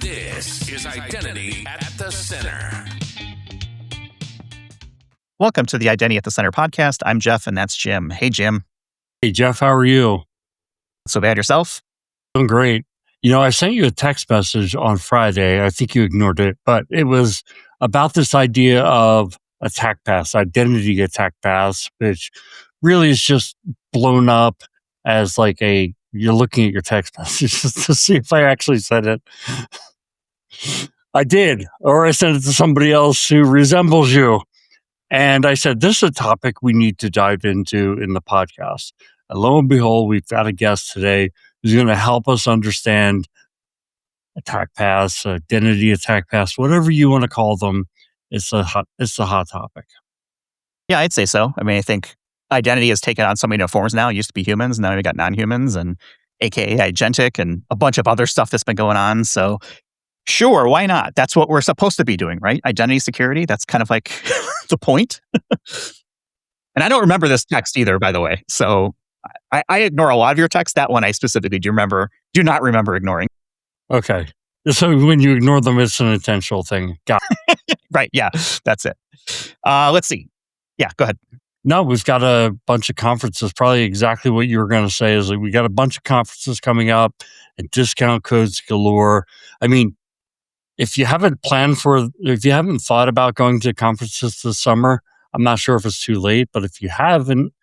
This is Identity at the Center. Welcome to the Identity at the Center podcast. I'm Jeff, and that's Jim. Hey, Jim. Hey, Jeff, how are you? So bad yourself? Doing great. I sent you a text message on Friday. I think you ignored it, but it was about this idea of attack paths, identity attack paths, which really is just blown up as like you're looking at your text messages to see if I actually said it. I did, or I sent it to somebody else who resembles you. And I said, this is a topic we need to dive into in the podcast. And lo and behold, we've got a guest today who's going to help us understand attack paths, identity attack paths, whatever you want to call them. It's a hot topic. Yeah, I'd say so. I think identity has taken on so many new forms now. It used to be humans. Now we got non-humans and AKA agentic and a bunch of other stuff that's been going on. So sure, why not? That's what we're supposed to be doing, right? Identity security. That's kind of like the point. And I don't remember this text either, by the way. So I ignore a lot of your texts. That one I specifically do not remember ignoring. Okay. So when you ignore them, it's an intentional thing. Got it. Right. Yeah, that's it. Let's see. Yeah, go ahead. No, we've got a bunch of conferences. Probably exactly what you were going to say is we got a bunch of conferences coming up and discount codes galore. If you haven't thought about going to conferences this summer, I'm not sure if it's too late, but if you haven't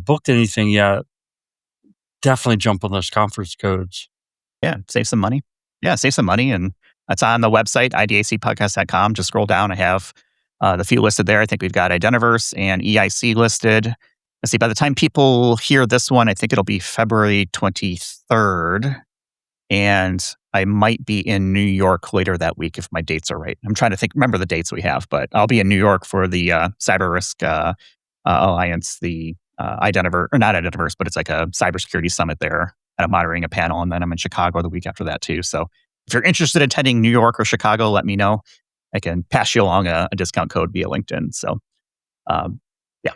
booked anything yet, definitely jump on those conference codes. Yeah, save some money. And that's on the website, idacpodcast.com. Just scroll down. I have the few listed there. I think we've got Identiverse and EIC listed. Let's see, by the time people hear this one, I think it'll be February 23rd. And I might be in New York later that week if my dates are right. I'm trying to remember the dates we have, but I'll be in New York for the Cyber Risk Alliance, the Identiverse, or not Identiverse, but it's like a cybersecurity summit there. And I'm moderating a panel, and then I'm in Chicago the week after that too. So if you're interested in attending New York or Chicago, let me know. I can pass you along a discount code via LinkedIn. So, yeah.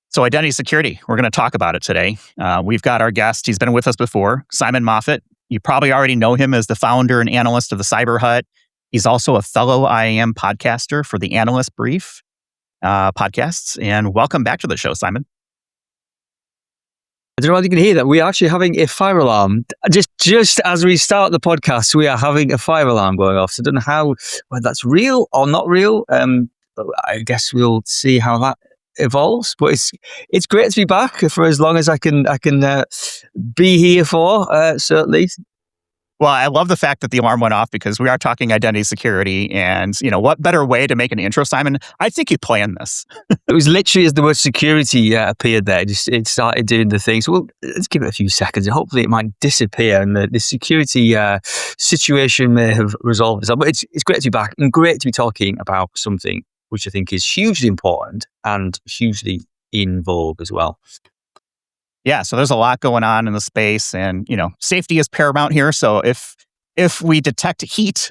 So identity security, we're going to talk about it today. We've got our guest. He's been with us before, Simon Moffatt. You probably already know him as the founder and analyst of the Cyber Hut. He's also a fellow IAM podcaster for the Analyst Brief podcasts. And welcome back to the show, Simon. I don't know if you can hear that. We're actually having a fire alarm. Just as we start the podcast, we are having a fire alarm going off. So I don't know whether that's real or not real. But I guess we'll see how that evolves. But it's great to be back for as long as I can be here for, certainly. Well, I love the fact that the alarm went off because we are talking identity security, and what better way to make an intro, Simon? I think you planned this. It was literally as the word security appeared there, it started doing the thing. So let's give it a few seconds, and hopefully it might disappear, and the security situation may have resolved itself. But it's great to be back, and great to be talking about something which I think is hugely important and hugely in vogue as well. Yeah, so there's a lot going on in the space, and safety is paramount here. So if we detect heat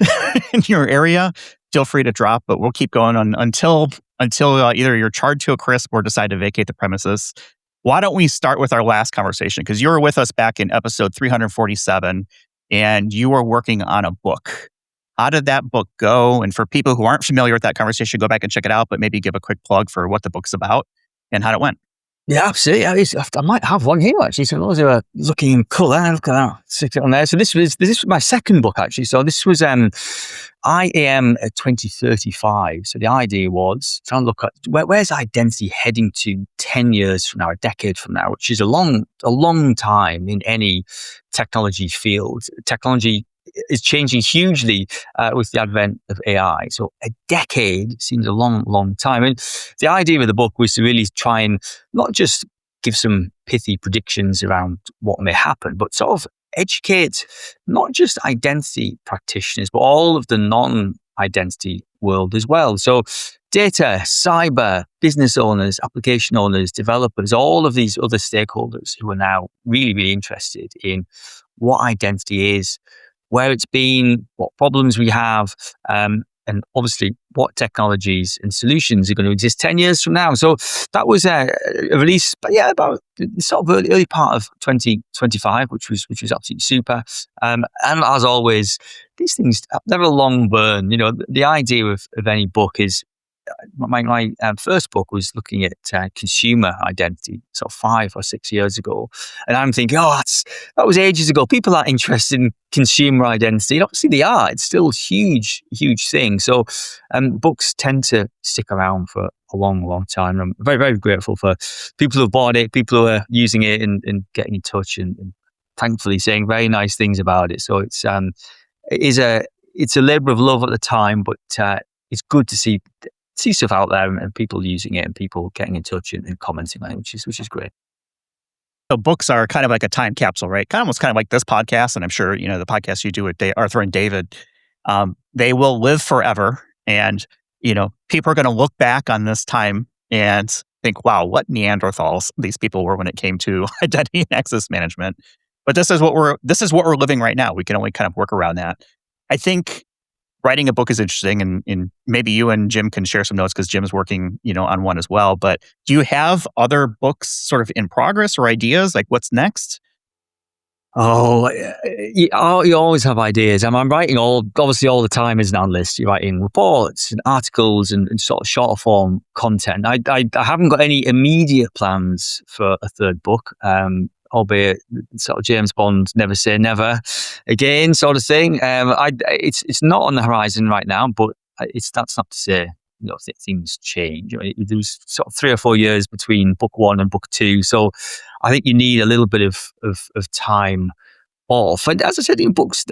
in your area, feel free to drop. But we'll keep going until either you're charred to a crisp or decide to vacate the premises. Why don't we start with our last conversation? Because you were with us back in episode 347, and you were working on a book. How did that book go? And for people who aren't familiar with that conversation, go back and check it out. But maybe give a quick plug for what the book's about and how it went. Yeah, absolutely. I might have one here actually. So those are looking in colour. Look at that. Stick it on there. So this was my second book actually. So this was IAM 2035. So the idea was trying to look at where's identity heading to 10 years from now, a decade from now, which is a long time in any technology field. Technology is changing hugely with the advent of AI. So a decade seems a long time. And the idea of the book was to really try and not just give some pithy predictions around what may happen, but sort of educate not just identity practitioners, but all of the non-identity world as well. So data, cyber, business owners, application owners, developers, all of these other stakeholders who are now really interested in what identity is, where it's been, what problems we have, and obviously what technologies and solutions are going to exist 10 years from now. So that was a release, but yeah, about sort of early part of 2025, which was absolutely super. And as always, these things, they're a long burn. The idea of any book is, my first book was looking at consumer identity, sort of 5 or 6 years ago. And I'm thinking, that was ages ago. People aren't interested in consumer identity. And obviously they are. It's still a huge, huge thing. So books tend to stick around for a long, long time. I'm very, very grateful for people who have bought it, people who are using it and getting in touch and thankfully saying very nice things about it. So it's a labor of love at the time, but it's good to see stuff out there and people using it and people getting in touch and commenting on it, which is great. So books are kind of like a time capsule, right? Almost kind of like this podcast, and I'm sure the podcast you do with Arthur and David, they will live forever, and people are going to look back on this time and think, "Wow, what Neanderthals these people were when it came to identity and access management." But this is what we're living right now. We can only kind of work around that. I think writing a book is interesting, and maybe you and Jim can share some notes because Jim's working, on one as well. But do you have other books sort of in progress or ideas? Like what's next? Oh, you always have ideas. I'm writing obviously all the time as an analyst. You're writing reports and articles and sort of shorter form content. I haven't got any immediate plans for a third book. Albeit sort of James Bond, never say never again sort of thing. It's not on the horizon right now, but that's not to say things change. There was sort of 3 or 4 years between book 1 and book 2, so I think you need a little bit of time off. And as I said, in books,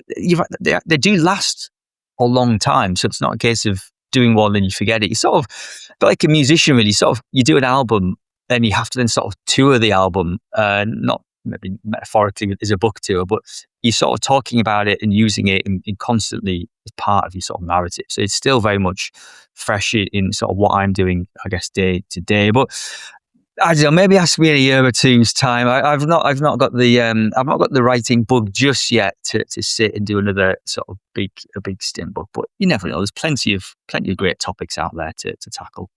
they do last a long time, so it's not a case of doing one and you forget it. You sort of, but like a musician, really, you do an album. Then you have to then sort of tour the album, not maybe metaphorically as a book tour, but you're sort of talking about it and using it in constantly as part of your sort of narrative. So it's still very much fresh in sort of what I'm doing, I guess, day to day. But I don't know, maybe ask me in a year or two's time. I've not got the writing bug just yet to sit and do another sort of big stint book. But you never know. There's plenty of great topics out there to tackle.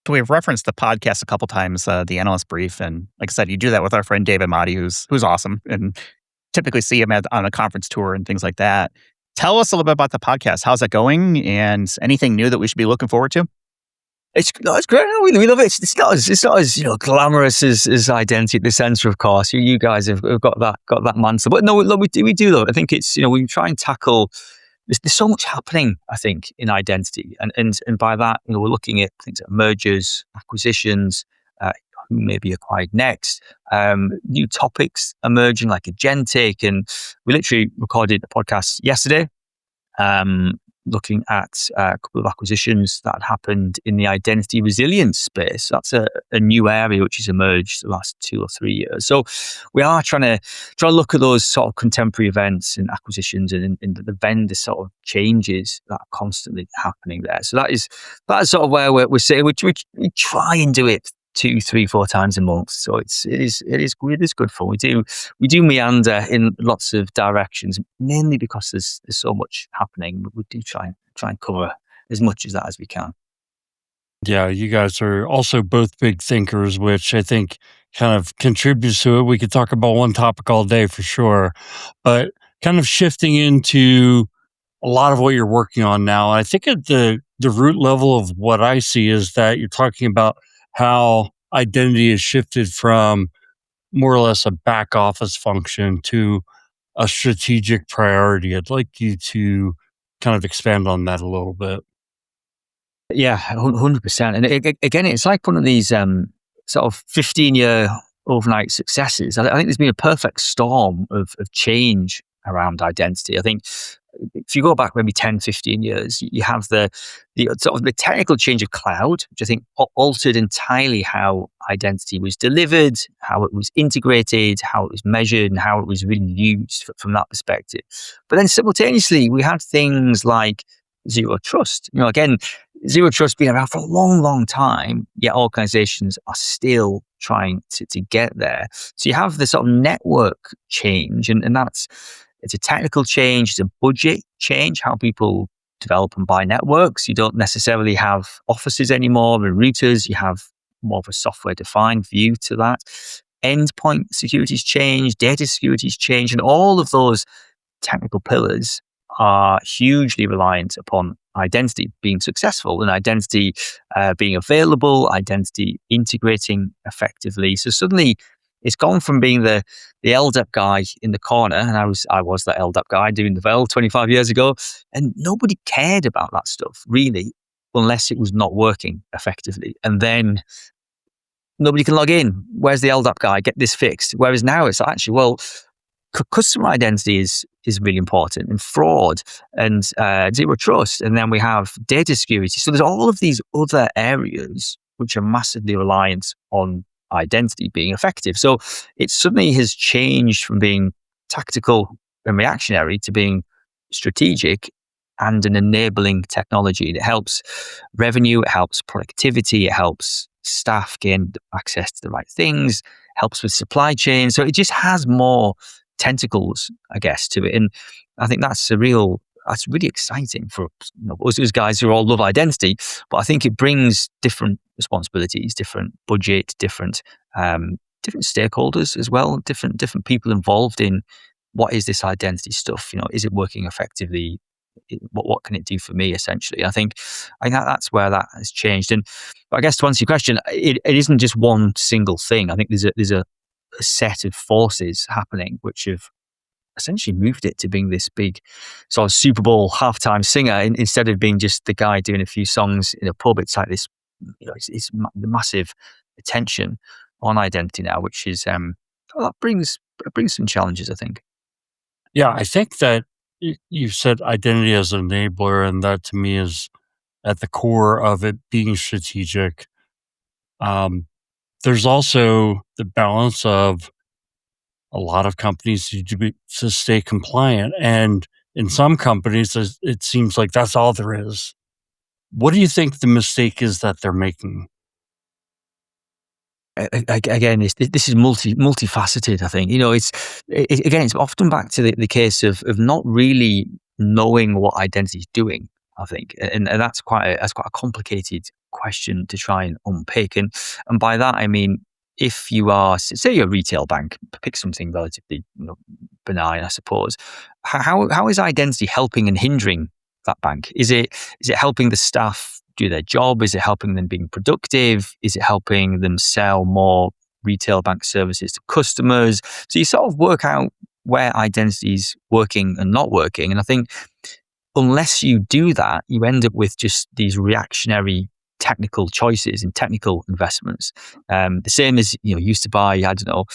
So we've referenced the podcast a couple times, the Analyst Brief, and like I said, you do that with our friend David Motti, who's awesome, and typically see him on a conference tour and things like that. Tell us a little bit about the podcast. How's it going, and anything new that we should be looking forward to? It's great. We love it. It's not as glamorous as Identity at the Centre, of course. You guys have got that mantle, but no, we do love it. I think it's we try and tackle. There's so much happening, I think, in identity, and by that, we're looking at things like mergers, acquisitions, who may be acquired next, new topics emerging like agentic, and we literally recorded a podcast yesterday, looking at a couple of acquisitions that had happened in the identity resilience space. That's a new area which has emerged the last 2 or 3 years. So we are trying to look at those sort of contemporary events and acquisitions and the vendor sort of changes that are constantly happening there. So that is sort of where we're sitting. We try and do it 2, 3, 4 times a month. So it is good fun. We do meander in lots of directions, mainly because there's so much happening. But we do try and cover as much of that as we can. Yeah, you guys are also both big thinkers, which I think kind of contributes to it. We could talk about one topic all day for sure, but kind of shifting into a lot of what you're working on now. I think at the root level of what I see is that you're talking about how identity has shifted from more or less a back office function to a strategic priority. I'd like you to kind of expand on that a little bit. Yeah, 100%. And again, it's like one of these sort of 15-year overnight successes. I think there's been a perfect storm of change around identity. I think if you go back maybe 10, 15 years, you have the sort of the technical change of cloud, which I think altered entirely how identity was delivered, how it was integrated, how it was measured, and how it was really used from that perspective. But then simultaneously, we had things like zero trust. Again, zero trust been around for a long, long time, yet organizations are still trying to get there. So you have this sort of network change, and it's a technical change, it's a budget change, how people develop and buy networks. You don't necessarily have offices anymore and routers. You have more of a software-defined view to that. Endpoint security's changed, data security's changed, and all of those technical pillars are hugely reliant upon identity being successful and identity being available, identity integrating effectively. So suddenly it's gone from being the LDAP guy in the corner, and I was that LDAP guy doing the VEL 25 years ago, and nobody cared about that stuff really unless it was not working effectively. And then nobody can log in. Where's the LDAP guy? Get this fixed. Whereas now it's actually, well, customer identity is really important, and fraud and zero trust. And then we have data security. So there's all of these other areas which are massively reliant on identity being effective. So it suddenly has changed from being tactical and reactionary to being strategic and an enabling technology. It helps revenue, it helps productivity, it helps staff gain access to the right things, helps with supply chain. So it just has more tentacles, I guess, to it. And I think that's really exciting for us as guys who all love identity. But I think it brings different responsibilities, different budget, different stakeholders as well, different people involved in what is this identity stuff. Is it working effectively? What can it do for me, essentially? I think that's where that has changed. And I guess to answer your question, it isn't just one single thing. I think there's a set of forces happening which have essentially moved it to being this big sort of Super Bowl halftime singer instead of being just the guy doing a few songs in a pub. It's like this, it's the massive attention on identity now, which is that brings some challenges, I think. Yeah, I think that you said identity as an enabler, and that to me is at the core of it being strategic. There's also the balance of a lot of companies need to stay compliant. And in some companies, it seems like that's all there is. What do you think the mistake is that they're making? Again, this is multifaceted. I think it's often back to the case of not really knowing what identity is doing. I think, and that's quite a complicated question to try and unpick. And by that I mean, if you are, say, you're a retail bank, pick something relatively benign, I suppose. How is identity helping and hindering that bank? Is it helping the staff do their job? Is it helping them being productive? Is it helping them sell more retail bank services to customers? So you sort of work out where identity is working and not working. And I think unless you do that, you end up with just these reactionary technical choices and technical investments. The same as used to buy, I don't know,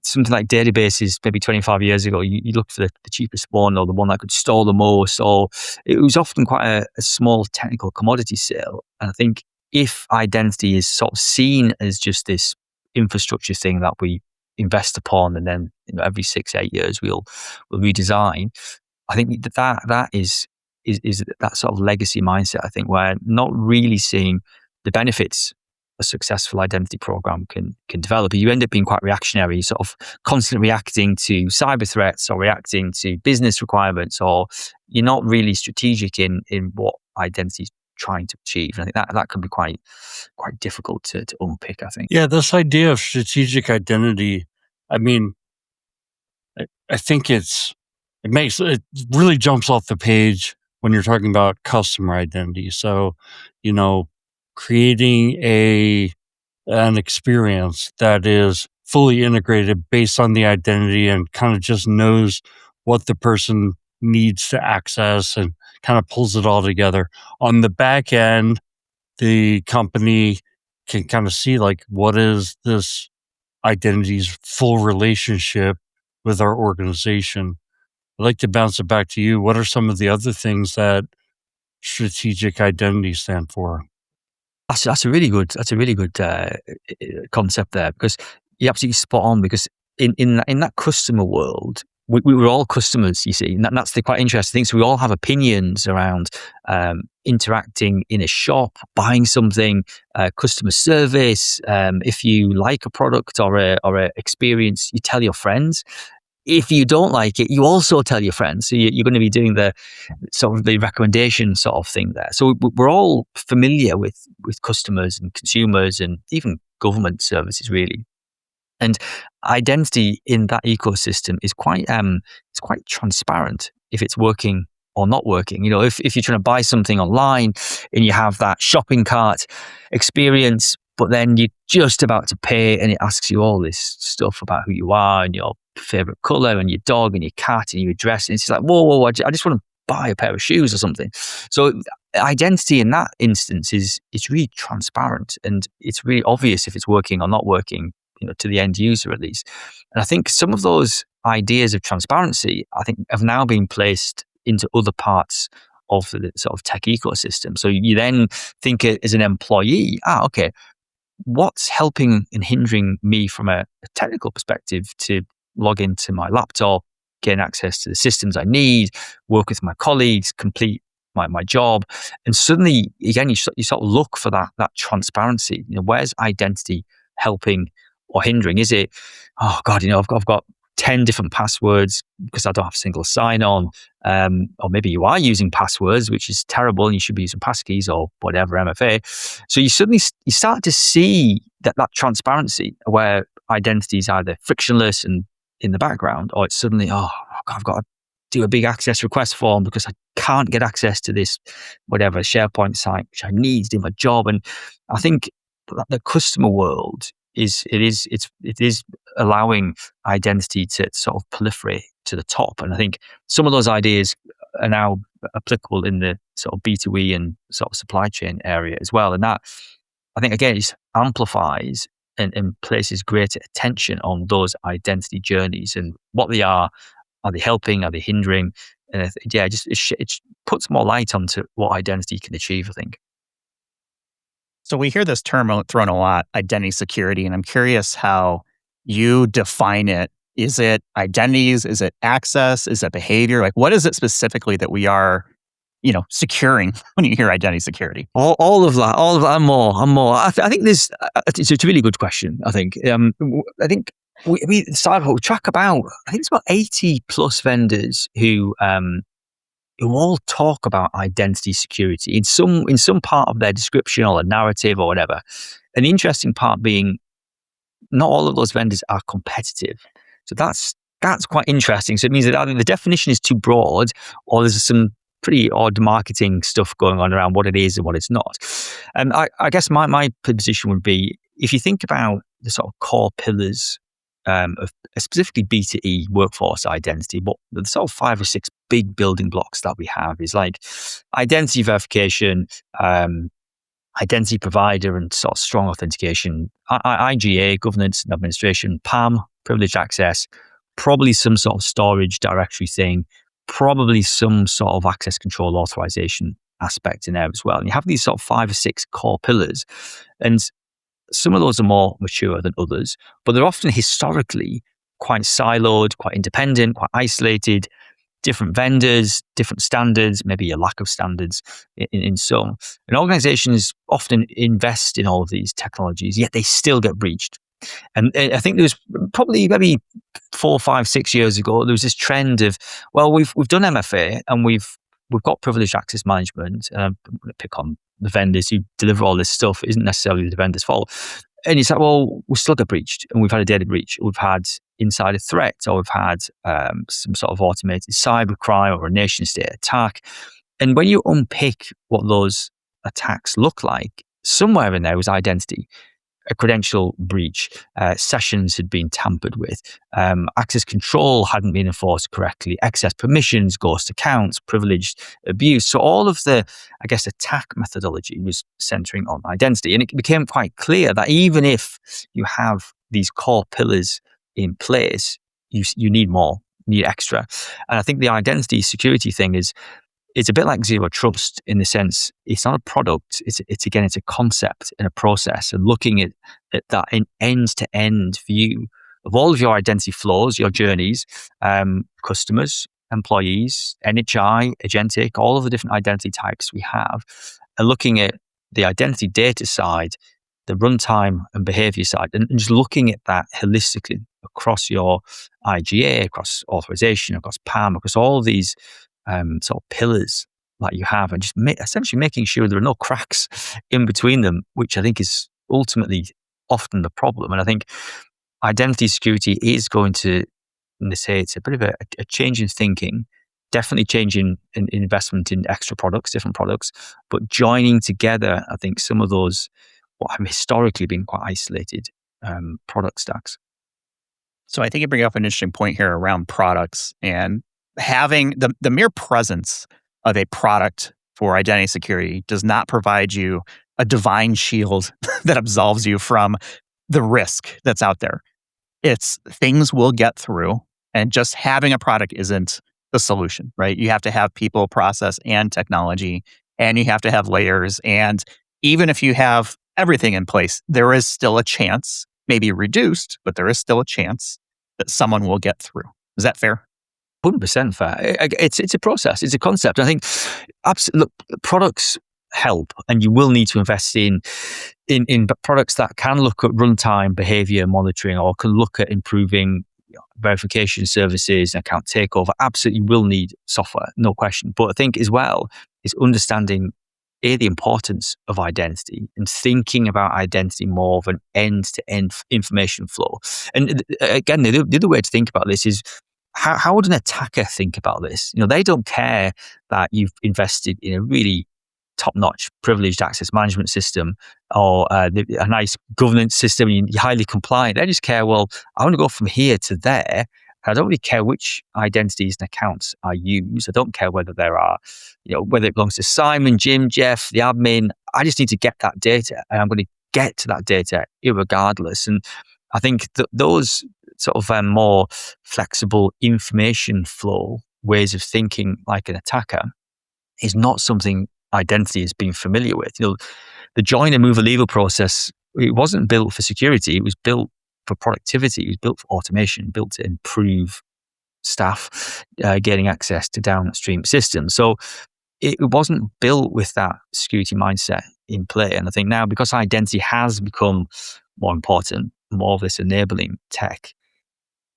something like databases maybe 25 years ago. You looked for the cheapest one or the one that could store the most, or it was often quite a small technical commodity sale. And I think if identity is sort of seen as just this infrastructure thing that we invest upon, and then every 6-8 years we'll redesign, I think that is that sort of legacy mindset, I think, where not really seeing the benefits a successful identity program can develop. You end up being quite reactionary, sort of constantly reacting to cyber threats or reacting to business requirements, or you're not really strategic in what identity is trying to achieve. And I think that can be quite difficult to unpick, I think. Yeah, this idea of strategic identity, I mean, I think it really jumps off the page when you're talking about customer identity. So, creating an experience that is fully integrated based on the identity and kind of just knows what the person needs to access and kind of pulls it all together. On the back end, the company can kind of see like, what is this identity's full relationship with our organization? I'd like to bounce it back to you. What are some of the other things that strategic identity stand for? That's a really good concept there, because you're absolutely spot on. Because in that customer world, we were all customers, you see, and that's the quite interesting thing. So we all have opinions around interacting in a shop, buying something, customer service. If you like a product or a experience, you tell your friends. if you don't like it, you also tell your friends. So you're going to be doing the sort of the recommendation sort of thing there. So we're all familiar with customers and consumers and even government services, really. And identity in that ecosystem is quite it's quite transparent if it's working or not working. You know, if you're trying to buy something online and you have that shopping cart experience, but then you're just about to pay and it asks you all this stuff about who you are and your favorite color and your dog and your cat and your address, and it's just like, whoa, I just want to buy a pair of shoes or something. So identity in that instance it's really transparent and it's really obvious if it's working or not working, you know, to the end user at least. And I think some of those ideas of transparency, I think, have now been placed into other parts of the sort of tech ecosystem. So you then think as an employee, okay, what's helping and hindering me from a technical perspective to log into my laptop, gain access to the systems I need, work with my colleagues, complete my job. And suddenly, again, you sort of look for that transparency. You know, where's identity helping or hindering? Is it, oh God, you know, I've got 10 different passwords because I don't have a single sign-on, or maybe you are using passwords, which is terrible, and you should be using passkeys or whatever, MFA. So you start to see that transparency where identity is either frictionless and in the background, or it's suddenly, oh God, I've got to do a big access request form because I can't get access to this whatever SharePoint site which I need to do my job. And I think that the customer world is allowing identity to sort of proliferate to the top. And I think some of those ideas are now applicable in the sort of B2E and sort of supply chain area as well. And that, I think, again, it amplifies and places greater attention on those identity journeys and what they are. Are they helping? Are they hindering? And it puts more light onto what identity can achieve, I think. So we hear this term thrown a lot, identity security, and I'm curious how you define it. Is it identities? Is it access? Is it behavior? Like, what is it specifically that we are, you know, securing when you hear identity security? All of that and more. I think it's a really good question. I think we track about, I think it's about 80 plus vendors who all talk about identity security in some part of their description or a narrative or whatever. And the interesting part being, not all of those vendors are competitive. So that's quite interesting. So it means that either the definition is too broad, or there's some pretty odd marketing stuff going on around what it is and what it's not. And I guess my position would be, if you think about the sort of core pillars of specifically B2E workforce identity, but the sort of 5 or 6 big building blocks that we have is like identity verification, identity provider and sort of strong authentication, IGA, governance and administration, PAM, privileged access, probably some sort of storage directory thing, probably some sort of access control authorization aspect in there as well. And you have these sort of 5 or 6 core pillars, and some of those are more mature than others, but they're often historically quite siloed, quite independent, quite isolated, different vendors, different standards, maybe a lack of standards in some. And organizations often invest in all of these technologies, yet they still get breached. And I think there was probably maybe 4, 5, 6 years ago, there was this trend of, well, we've done MFA and we've got privileged access management. And I'm going to pick on the vendors who deliver all this stuff. It isn't necessarily the vendor's fault. And it's like, well, we still get breached, and we've had a data breach, we've had insider threats, or we've had some sort of automated cybercrime or a nation state attack. And when you unpick what those attacks look like, somewhere in there was identity. A credential breach, sessions had been tampered with, access control hadn't been enforced correctly, access permissions, ghost accounts, privileged abuse. So all of the, I guess, attack methodology was centering on identity. And it became quite clear that even if you have these core pillars in place, you need more, you need extra. And I think the identity security thing it's a bit like zero trust in the sense it's not a product. It's a concept and a process, and looking at that in end-to-end view of all of your identity flows, your journeys, customers, employees, NHI, agentic, all of the different identity types we have, and looking at the identity data side, the runtime and behavior side, and just looking at that holistically across your IGA, across authorization, across PAM, across all these sort of pillars that you have, and just essentially making sure there are no cracks in between them, which I think is ultimately often the problem. And I think identity security is going to, and they say it's a bit of a change in thinking, definitely changing in investment in extra products, different products, but joining together, I think, some of those what have historically been quite isolated product stacks. So I think you bring up an interesting point here around products and having the mere presence of a product for identity security does not provide you a divine shield that absolves you from the risk that's out there. It's things will get through, and just having a product isn't the solution, right? You have to have people, process, and technology, and you have to have layers. And even if you have everything in place, there is still a chance, maybe reduced, but there is still a chance that someone will get through. Is that fair? 100% fair. It's a process. It's a concept. I think, look, products help, and you will need to invest in products that can look at runtime behavior monitoring, or can look at improving verification services and account takeover. Absolutely will need software, no question. But I think as well is understanding the importance of identity and thinking about identity more of an end-to-end information flow. And again, the other way to think about this is, how would an attacker think about this? They don't care that you've invested in a really top-notch privileged access management system or a nice governance system, and you're highly compliant. They just care, well, I want to go from here to there. I don't really care which identities and accounts I use. I don't care whether there are, whether it belongs to Simon, Jim, Jeff, the admin. I just need to get that data, and I'm going to get to that data irregardless. And I think those sort of more flexible information flow ways of thinking like an attacker is not something identity has been familiar with. The join and move a lever process, it wasn't built for security. It was built for productivity. It was built for automation, built to improve staff getting access to downstream systems. So it wasn't built with that security mindset in play. And I think now, because identity has become more important, more of this enabling tech,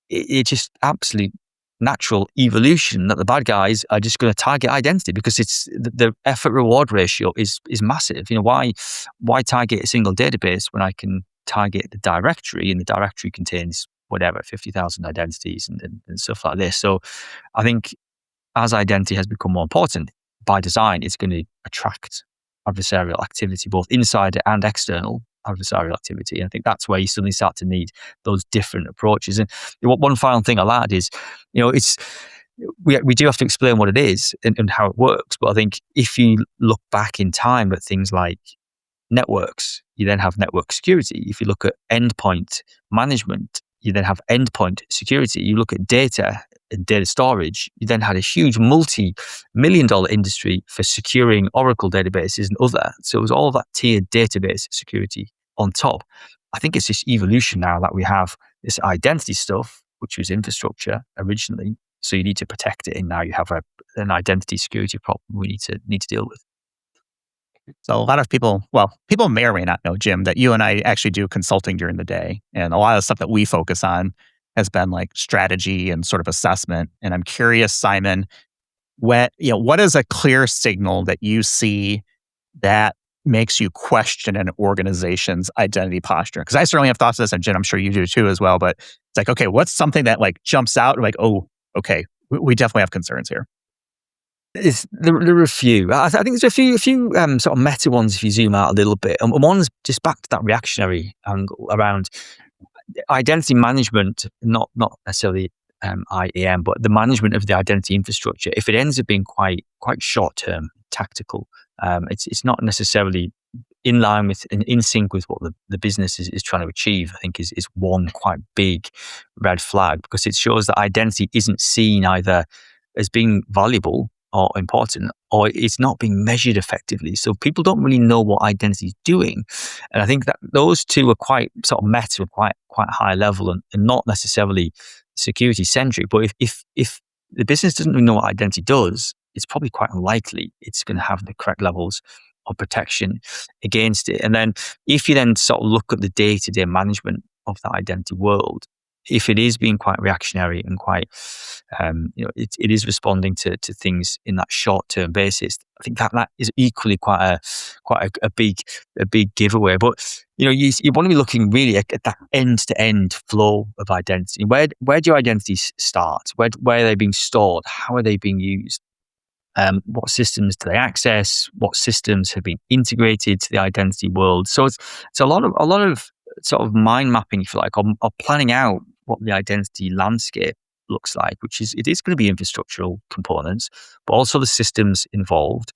it's just absolute natural evolution that the bad guys are just going to target identity, because it's the effort reward ratio is massive. Why target a single database when I can target the directory, and the directory contains whatever 50,000 identities and stuff like this. So I think as identity has become more important by design, it's going to attract adversarial activity, both inside and external adversarial activity. And I think that's where you suddenly start to need those different approaches. And one final thing I'll add is, it's we do have to explain what it is and how it works. But I think if you look back in time at things like networks, you then have network security. If you look at endpoint management, you then have endpoint security. You look at data and data storage, you then had a huge multi-million-dollar industry for securing Oracle databases and other. So it was all that tiered database security on top. I think it's this evolution now that we have this identity stuff, which was infrastructure originally. So you need to protect it, and now you have an identity security problem we need to deal with. So a lot of people may or may not know, Jim, that you and I actually do consulting during the day. And a lot of the stuff that we focus on has been like strategy and sort of assessment. And I'm curious, Simon, what is a clear signal that you see that makes you question an organization's identity posture? Because I certainly have thoughts of this, and Jim, I'm sure you do too as well. But it's like, okay, what's something that like jumps out? Like, oh, okay, we definitely have concerns here. There are a few. I think there's a few sort of meta ones if you zoom out a little bit. And one's just back to that reactionary angle around identity management, not necessarily IAM, but the management of the identity infrastructure. If it ends up being quite short term, tactical, it's not necessarily in line with and in sync with what the business is trying to achieve. I think is one quite big red flag, because it shows that identity isn't seen either as being valuable or important, or it's not being measured effectively. So people don't really know what identity is doing. And I think that those two are quite sort of meta, quite high level, and not necessarily security centric. But if the business doesn't really know what identity does, it's probably quite unlikely it's going to have the correct levels of protection against it. And then if you then sort of look at the day-to-day management of the identity world, if it is being quite reactionary and quite, it is responding to things in that short term basis, I think that is equally quite a big giveaway. But you want to be looking really at that end to end flow of identity. Where do your identities start? Where are they being stored? How are they being used? What systems do they access? What systems have been integrated to the identity world? So it's a lot of sort of mind mapping, if you like, or planning out what the identity landscape looks like, it is going to be infrastructural components, but also the systems involved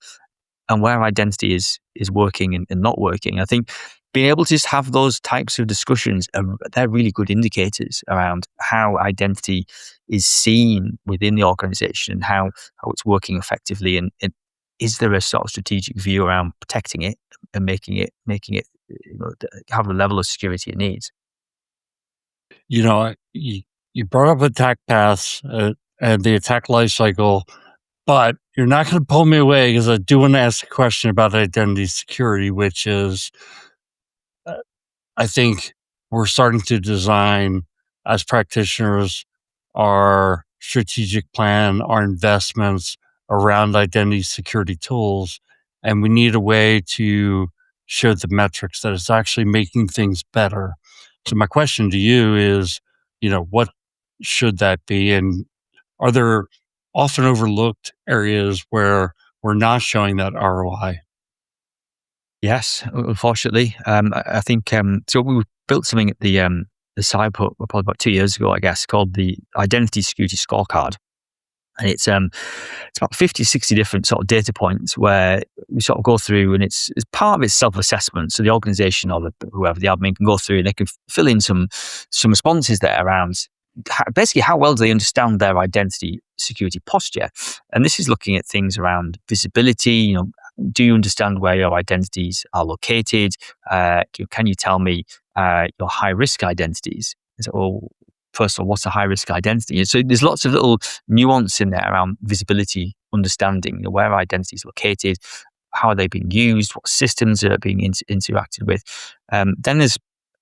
and where identity is working and not working. I think being able to just have those types of discussions, they're really good indicators around how identity is seen within the organization and how it's working effectively. And is there a sort of strategic view around protecting it and making it have the level of security it needs? You brought up attack paths and the attack lifecycle, but you're not going to pull me away because I do want to ask a question about identity security, which is, I think we're starting to design, as practitioners, our strategic plan, our investments around identity security tools, and we need a way to show the metrics that it's actually making things better. So my question to you is, what should that be? And are there often overlooked areas where we're not showing that ROI? Yes, unfortunately. I think so. We built something at the CAEP probably about 2 years ago, I guess, called the Identity Security Scorecard. And it's about 50, 60 different sort of data points where we sort of go through, and it's part of its self-assessment. So the organization or whoever the admin can go through and they can fill in some responses there around basically how well do they understand their identity security posture. And this is looking at things around visibility. Do you understand where your identities are located? Can you tell me your high-risk identities? So, well, first of all, what's a high-risk identity? And so there's lots of little nuance in there around visibility, understanding where identity is located, how are they being used, what systems are being interacted with. Then there's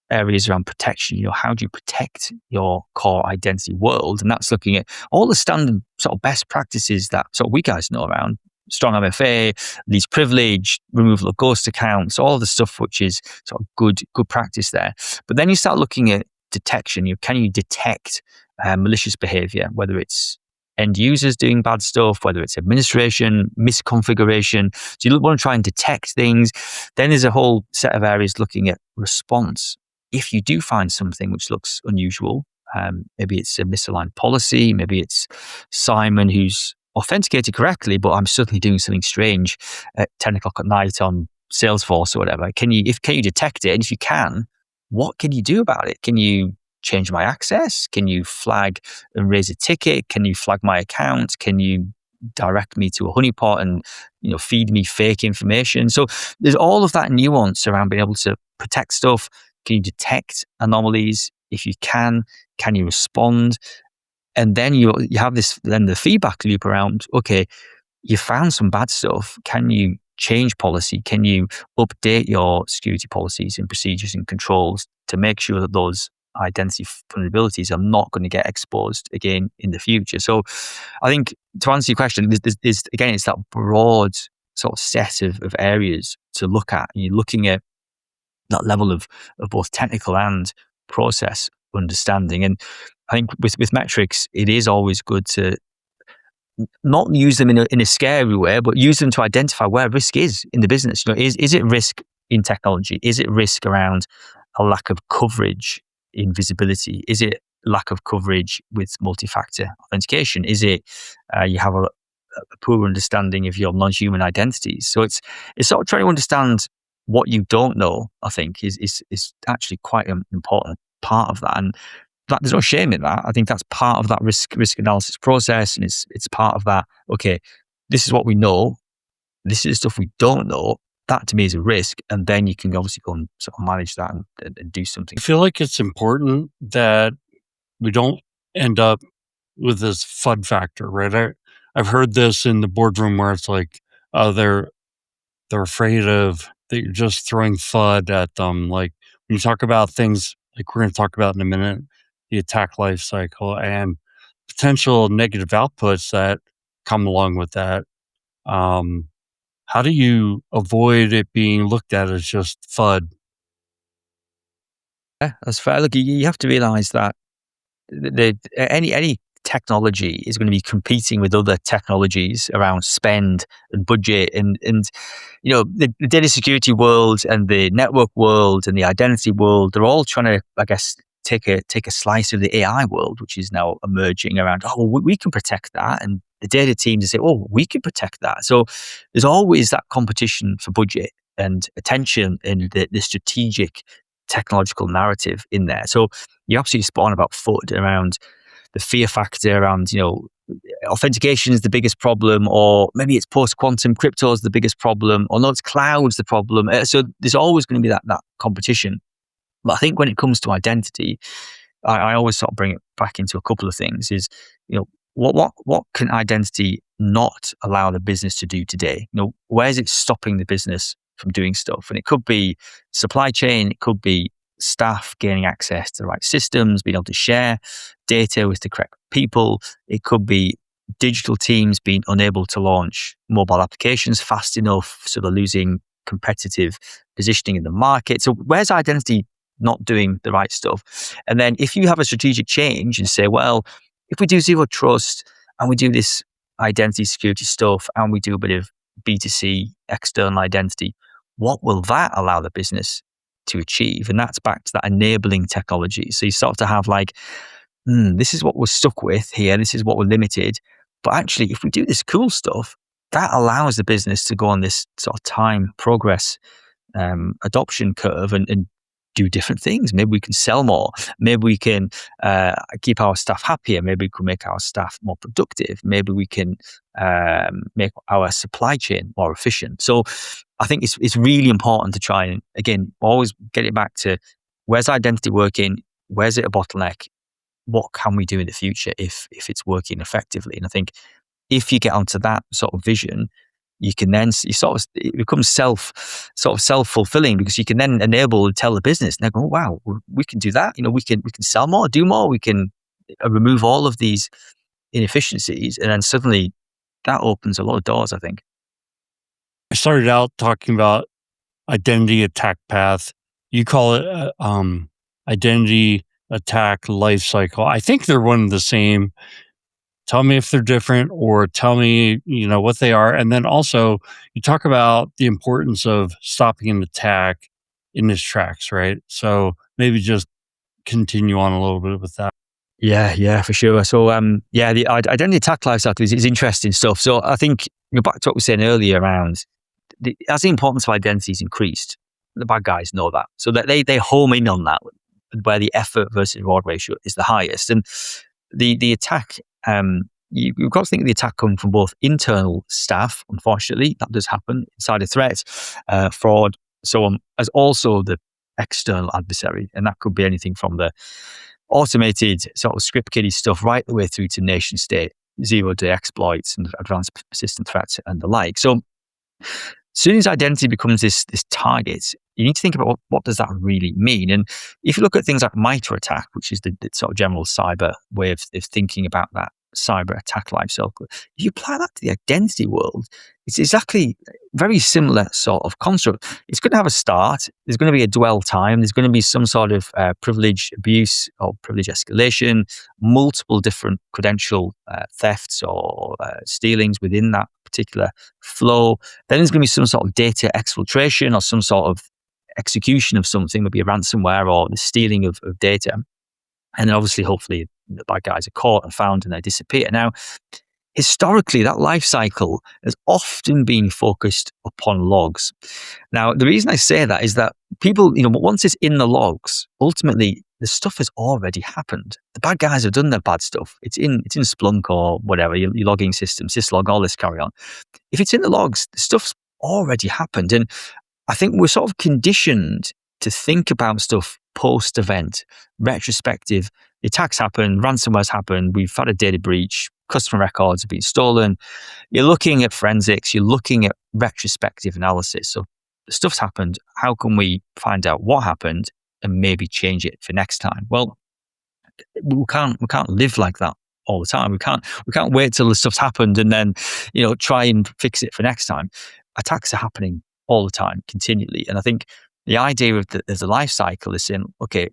areas around protection. How do you protect your core identity world? And that's looking at all the standard sort of best practices that sort of we guys know around strong MFA, least privilege, removal of ghost accounts, all the stuff which is sort of good practice there. But then you start looking at detection. Can you detect malicious behavior, whether it's end users doing bad stuff, whether it's administration, misconfiguration. So you want to try and detect things. Then there's a whole set of areas looking at response. If you do find something which looks unusual, maybe it's a misaligned policy, maybe it's Simon who's authenticated correctly, but I'm suddenly doing something strange at 10 o'clock at night on Salesforce or whatever. Can you detect it? And if you can, what can you do about it? Can you change my access? Can you flag and raise a ticket? Can you flag my account? Can you direct me to a honeypot and feed me fake information? So there's all of that nuance around being able to protect stuff. Can you detect anomalies? If you can you respond? And then you have the feedback loop around, okay, you found some bad stuff. Can you change policy? Can you update your security policies and procedures and controls to make sure that those identity vulnerabilities are not going to get exposed again in the future? So I think to answer your question, there's again, it's that broad sort of set of areas to look at. And you're looking at that level of both technical and process understanding. And I think with metrics, it is always good to not use them in a scary way, but use them to identify where risk is in the business. Is it risk in technology? Is it risk around a lack of coverage in visibility? Is it lack of coverage with multi-factor authentication? Is it you have a poor understanding of your non-human identities? So it's sort of trying to understand what you don't know, I think, is actually quite an important part of that. And there's no shame in that. I think that's part of that risk analysis process, and it's part of that. Okay, this is what we know. This is stuff we don't know. That to me is a risk, and then you can obviously go and sort of manage that and do something. I feel like it's important that we don't end up with this FUD factor, right? I've heard this in the boardroom where it's like, they're afraid of that you're just throwing FUD at them. Like when you talk about things like we're going to talk about in a minute, the attack lifecycle and potential negative outputs that come along with that. How do you avoid it being looked at as just FUD? Yeah, that's fair. Look, you have to realize that any technology is going to be competing with other technologies around spend and budget and the data security world and the network world and the identity world. They're all trying to, I guess, take a slice of the AI world, which is now emerging around. Oh, well, we can protect that, and the data teams say, oh, we can protect that. So there's always that competition for budget and attention and the strategic technological narrative in there. So you're absolutely spot on about FUD around the fear factor around, authentication is the biggest problem, or maybe it's post-quantum crypto is the biggest problem, or no, it's cloud's the problem. So there's always going to be that competition. But I think when it comes to identity, I always sort of bring it back into a couple of things is, what can identity not allow the business to do today? Where is it stopping the business from doing stuff? And it could be supply chain, it could be staff gaining access to the right systems, being able to share data with the correct people. It could be digital teams being unable to launch mobile applications fast enough, so they're losing competitive positioning in the market. So where's identity not doing the right stuff? And then if you have a strategic change and say, well, if we do zero trust and we do this identity security stuff and we do a bit of B2C external identity, what will that allow the business to achieve? And that's back to that enabling technology. So you start to have like, this is what we're stuck with here. This is what we're limited. But actually, if we do this cool stuff, that allows the business to go on this sort of time progress adoption curve and do different things. Maybe we can sell more. Maybe we can keep our staff happier. Maybe we can make our staff more productive. Maybe we can make our supply chain more efficient. So I think it's really important to try and, again, always get it back to where's identity working? Where's it a bottleneck? What can we do in the future if it's working effectively? And I think if you get onto that sort of vision, you can then it becomes self-fulfilling, because you can then enable and tell the business, and they go, oh, wow, we can do that. We can sell more, do more. We can remove all of these inefficiencies, and then suddenly that opens a lot of doors, I think. I started out talking about identity attack path. You call it identity attack lifecycle. I think they're one and the same. Tell me if they're different, or tell me, what they are. And then also you talk about the importance of stopping an attack in its tracks, right? So maybe just continue on a little bit with that. Yeah, for sure. So, the identity attack lifecycle is interesting stuff. So I think, back to what we were saying earlier around, as the importance of identity is increased, the bad guys know that. So that they home in on that, where the effort versus reward ratio is the highest. And the attack, you've got to think of the attack coming from both internal staff, unfortunately, that does happen, insider threats, fraud, so on, as also the external adversary. And that could be anything from the automated sort of script kiddie stuff right the way through to nation state, zero-day exploits and advanced persistent threats and the like. So as soon as identity becomes this target, you need to think about what does that really mean? And if you look at things like MITRE ATT&CK, which is the sort of general cyber way of thinking about that cyber attack lifecycle, if you apply that to the identity world, it's exactly very similar sort of construct. It's going to have a start. There's going to be a dwell time. There's going to be some sort of privilege abuse or privilege escalation, multiple different credential thefts or stealings within that particular flow. Then there's going to be some sort of data exfiltration or some sort of execution of something, maybe a ransomware or the stealing of data. And then obviously, hopefully, the bad guys are caught and found and they disappear. Now, historically, that life cycle has often been focused upon logs. Now, the reason I say that is that people, once it's in the logs, ultimately, the stuff has already happened. The bad guys have done their bad stuff. It's in Splunk or whatever, your logging system, syslog, all this carry on. If it's in the logs, the stuff's already happened. And I think we're sort of conditioned to think about stuff post-event, retrospective. The attacks happen, ransomware's happened, we've had a data breach, customer records have been stolen. You're looking at forensics, you're looking at retrospective analysis. So the stuff's happened. How can we find out what happened and maybe change it for next time? Well, we can't live like that all the time. We can't wait till the stuff's happened and then, try and fix it for next time. Attacks are happening all the time, continually. And I think the idea of the life cycle is saying, okay,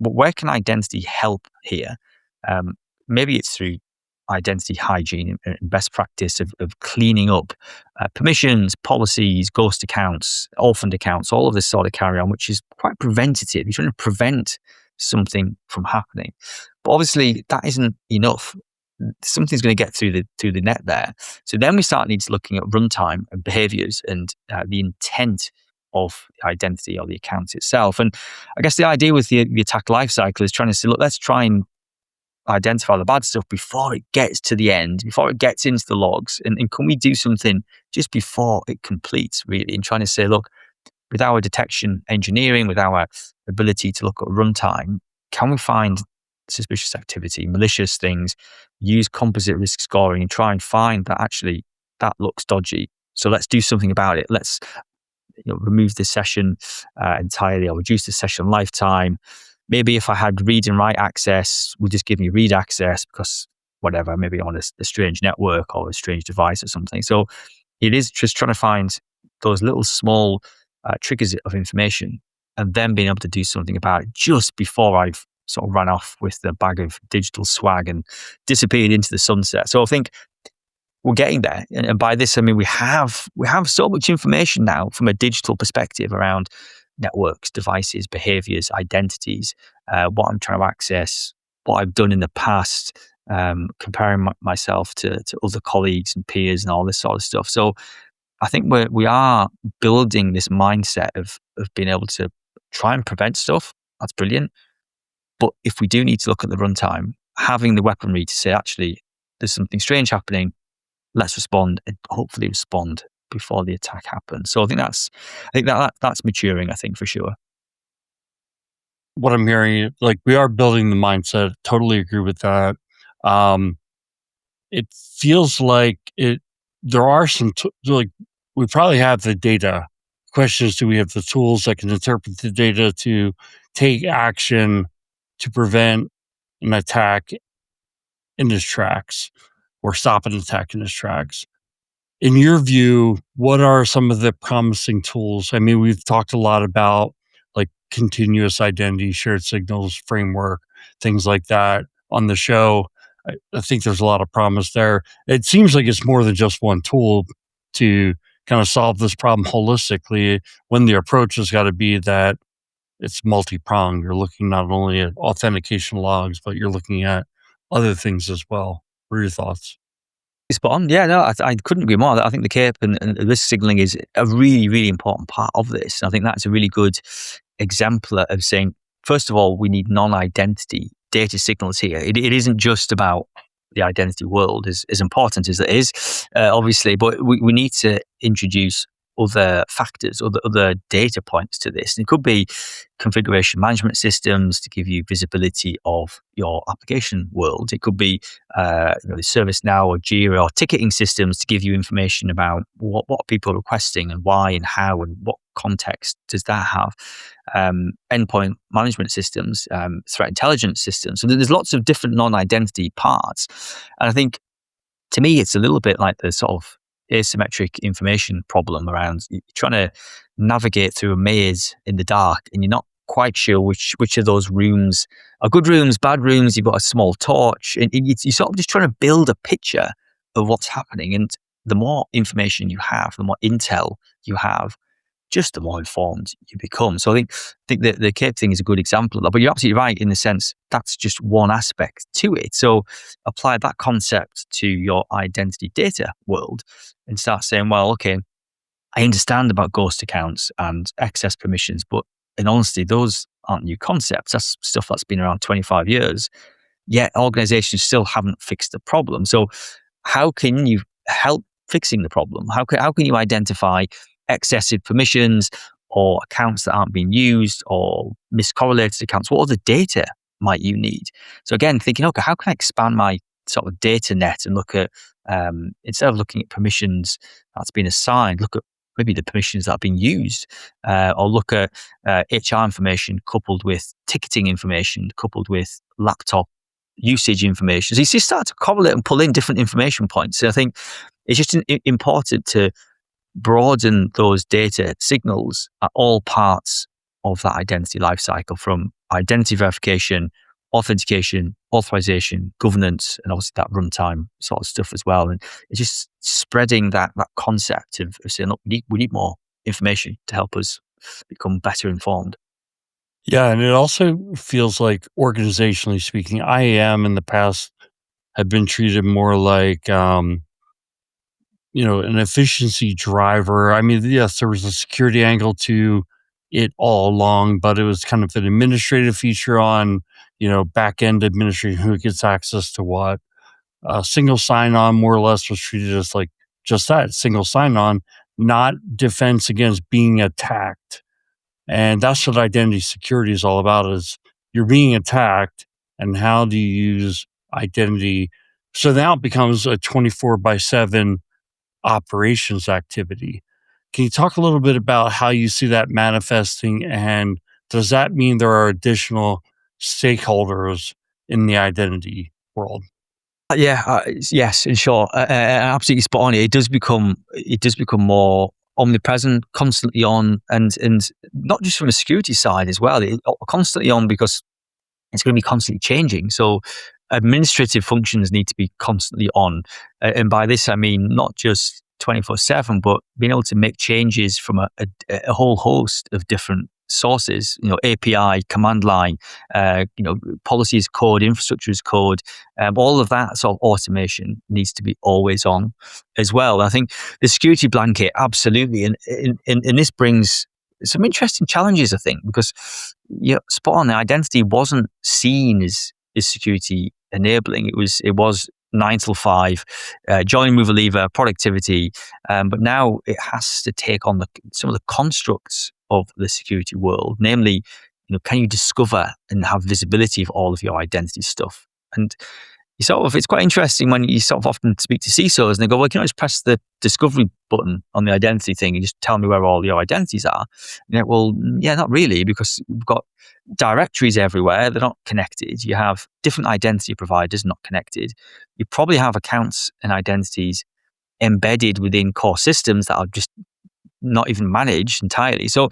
where can identity help here? Maybe it's through identity hygiene and best practice of cleaning up permissions, policies, ghost accounts, orphaned accounts, all of this sort of carry on, which is quite preventative. You're trying to prevent something from happening. But obviously that isn't enough. Something's going to get through the net there. So then we start needs looking at runtime and behaviors and the intent of the identity or the account itself. And I guess the idea with the attack lifecycle is trying to say, look, let's try and identify the bad stuff before it gets to the end, before it gets into the logs. And can we do something just before it completes, really, and trying to say, look, with our detection engineering, with our ability to look at runtime, can we find suspicious activity, malicious things, use composite risk scoring and try and find that actually that looks dodgy. So let's do something about it. Let's remove the session entirely or reduce the session lifetime. Maybe if I had read and write access, we'll just give me read access because whatever, maybe on a strange network or a strange device or something. So it is just trying to find those little small triggers of information and then being able to do something about it just before I've sort of ran off with the bag of digital swag and disappeared into the sunset. So I think we're getting there. And by this, I mean, we have so much information now from a digital perspective around networks, devices, behaviors, identities, what I'm trying to access, what I've done in the past, comparing myself to other colleagues and peers and all this sort of stuff. So I think we are building this mindset of being able to try and prevent stuff. That's brilliant. But if we do need to look at the runtime, having the weaponry to say, actually, there's something strange happening, let's respond and hopefully respond before the attack happens. So I think that's maturing, I think, for sure. What I'm hearing, like, we are building the mindset. Totally agree with that. It feels like there are some, we probably have the data. Question is, do we have the tools that can interpret the data to take action to prevent an attack in its tracks or stop an attack in its tracks? In your view, what are some of the promising tools? I mean, we've talked a lot about like continuous identity, shared signals framework, things like that on the show. I think there's a lot of promise there. It seems like it's more than just one tool to kind of solve this problem holistically, when the approach has got to be that it's multi-pronged. You're looking not only at authentication logs, but you're looking at other things as well. What are your thoughts? Spot on. Yeah, no, I couldn't agree more. I think the CAEP and risk signaling is a really, really important part of this. I think that's a really good exemplar of saying, first of all, we need non-identity data signals here. It isn't just about the identity world, as important as it is, obviously, but we need to introduce other factors, other data points to this. It could be configuration management systems to give you visibility of your application world. It could be the ServiceNow or Jira or ticketing systems to give you information about what people are requesting and why and how and what context does that have. Endpoint management systems, threat intelligence systems. So there's lots of different non-identity parts. And I think, to me, it's a little bit like the sort of asymmetric information problem around you're trying to navigate through a maze in the dark and you're not quite sure which of those rooms are good rooms, bad rooms. You've got a small torch and you're sort of just trying to build a picture of what's happening. And the more information you have, the more intel you have, just the more informed you become. So I think that the CAEP thing is a good example of that. But you're absolutely right in the sense that's just one aspect to it. So apply that concept to your identity data world and start saying, well, okay, I understand about ghost accounts and access permissions, but in honesty, those aren't new concepts. That's stuff that's been around 25 years. Yet organizations still haven't fixed the problem. So how can you help fixing the problem? How can you identify excessive permissions or accounts that aren't being used or miscorrelated accounts? What other data might you need? So again, thinking, okay, how can I expand my sort of data net and look at, instead of looking at permissions that's been assigned, look at maybe the permissions that are being used, or look at HR information coupled with ticketing information, coupled with laptop usage information. So you start to correlate and pull in different information points. So I think it's just important to broaden those data signals at all parts of that identity lifecycle, from identity verification, authentication, authorization, governance, and obviously that runtime sort of stuff as well. And it's just spreading that concept of saying, look, we need more information to help us become better informed. Yeah, and it also feels like, organizationally speaking, IAM in the past had been treated more like, an efficiency driver. I mean, yes, there was a security angle to it all along, but it was kind of an administrative feature on, back end administration, who gets access to what. Single sign-on more or less was treated as like just that, single sign-on, not defense against being attacked. And that's what identity security is all about, is you're being attacked, and how do you use identity? So now it becomes a 24/7 operations activity. Can you talk a little bit about how you see that manifesting, and does that mean there are additional stakeholders in the identity world? Yes, in short, absolutely spot on. It does become more omnipresent, constantly on, and not just from a security side as well. Constantly on because it's going to be constantly changing. So administrative functions need to be constantly on, and by this I mean not just 24/7, but being able to make changes from a whole host of different sources. API, command line, policies code, infrastructure as code. All of that sort of automation needs to be always on as well. I think the security blanket, absolutely, and this brings some interesting challenges, I think, because spot on, the identity wasn't seen as security enabling. It was 9 till 5, join, mover, lever, productivity. But now it has to take on some of the constructs of the security world, namely, can you discover and have visibility of all of your identity stuff? And it's quite interesting when you sort of often speak to CISOs and they go, well, can I just press the discovery button on the identity thing and just tell me where all your identities are? And you're like, well, yeah, not really, because we've got directories everywhere. They're not connected. You have different identity providers not connected. You probably have accounts and identities embedded within core systems that are just not even managed entirely. So,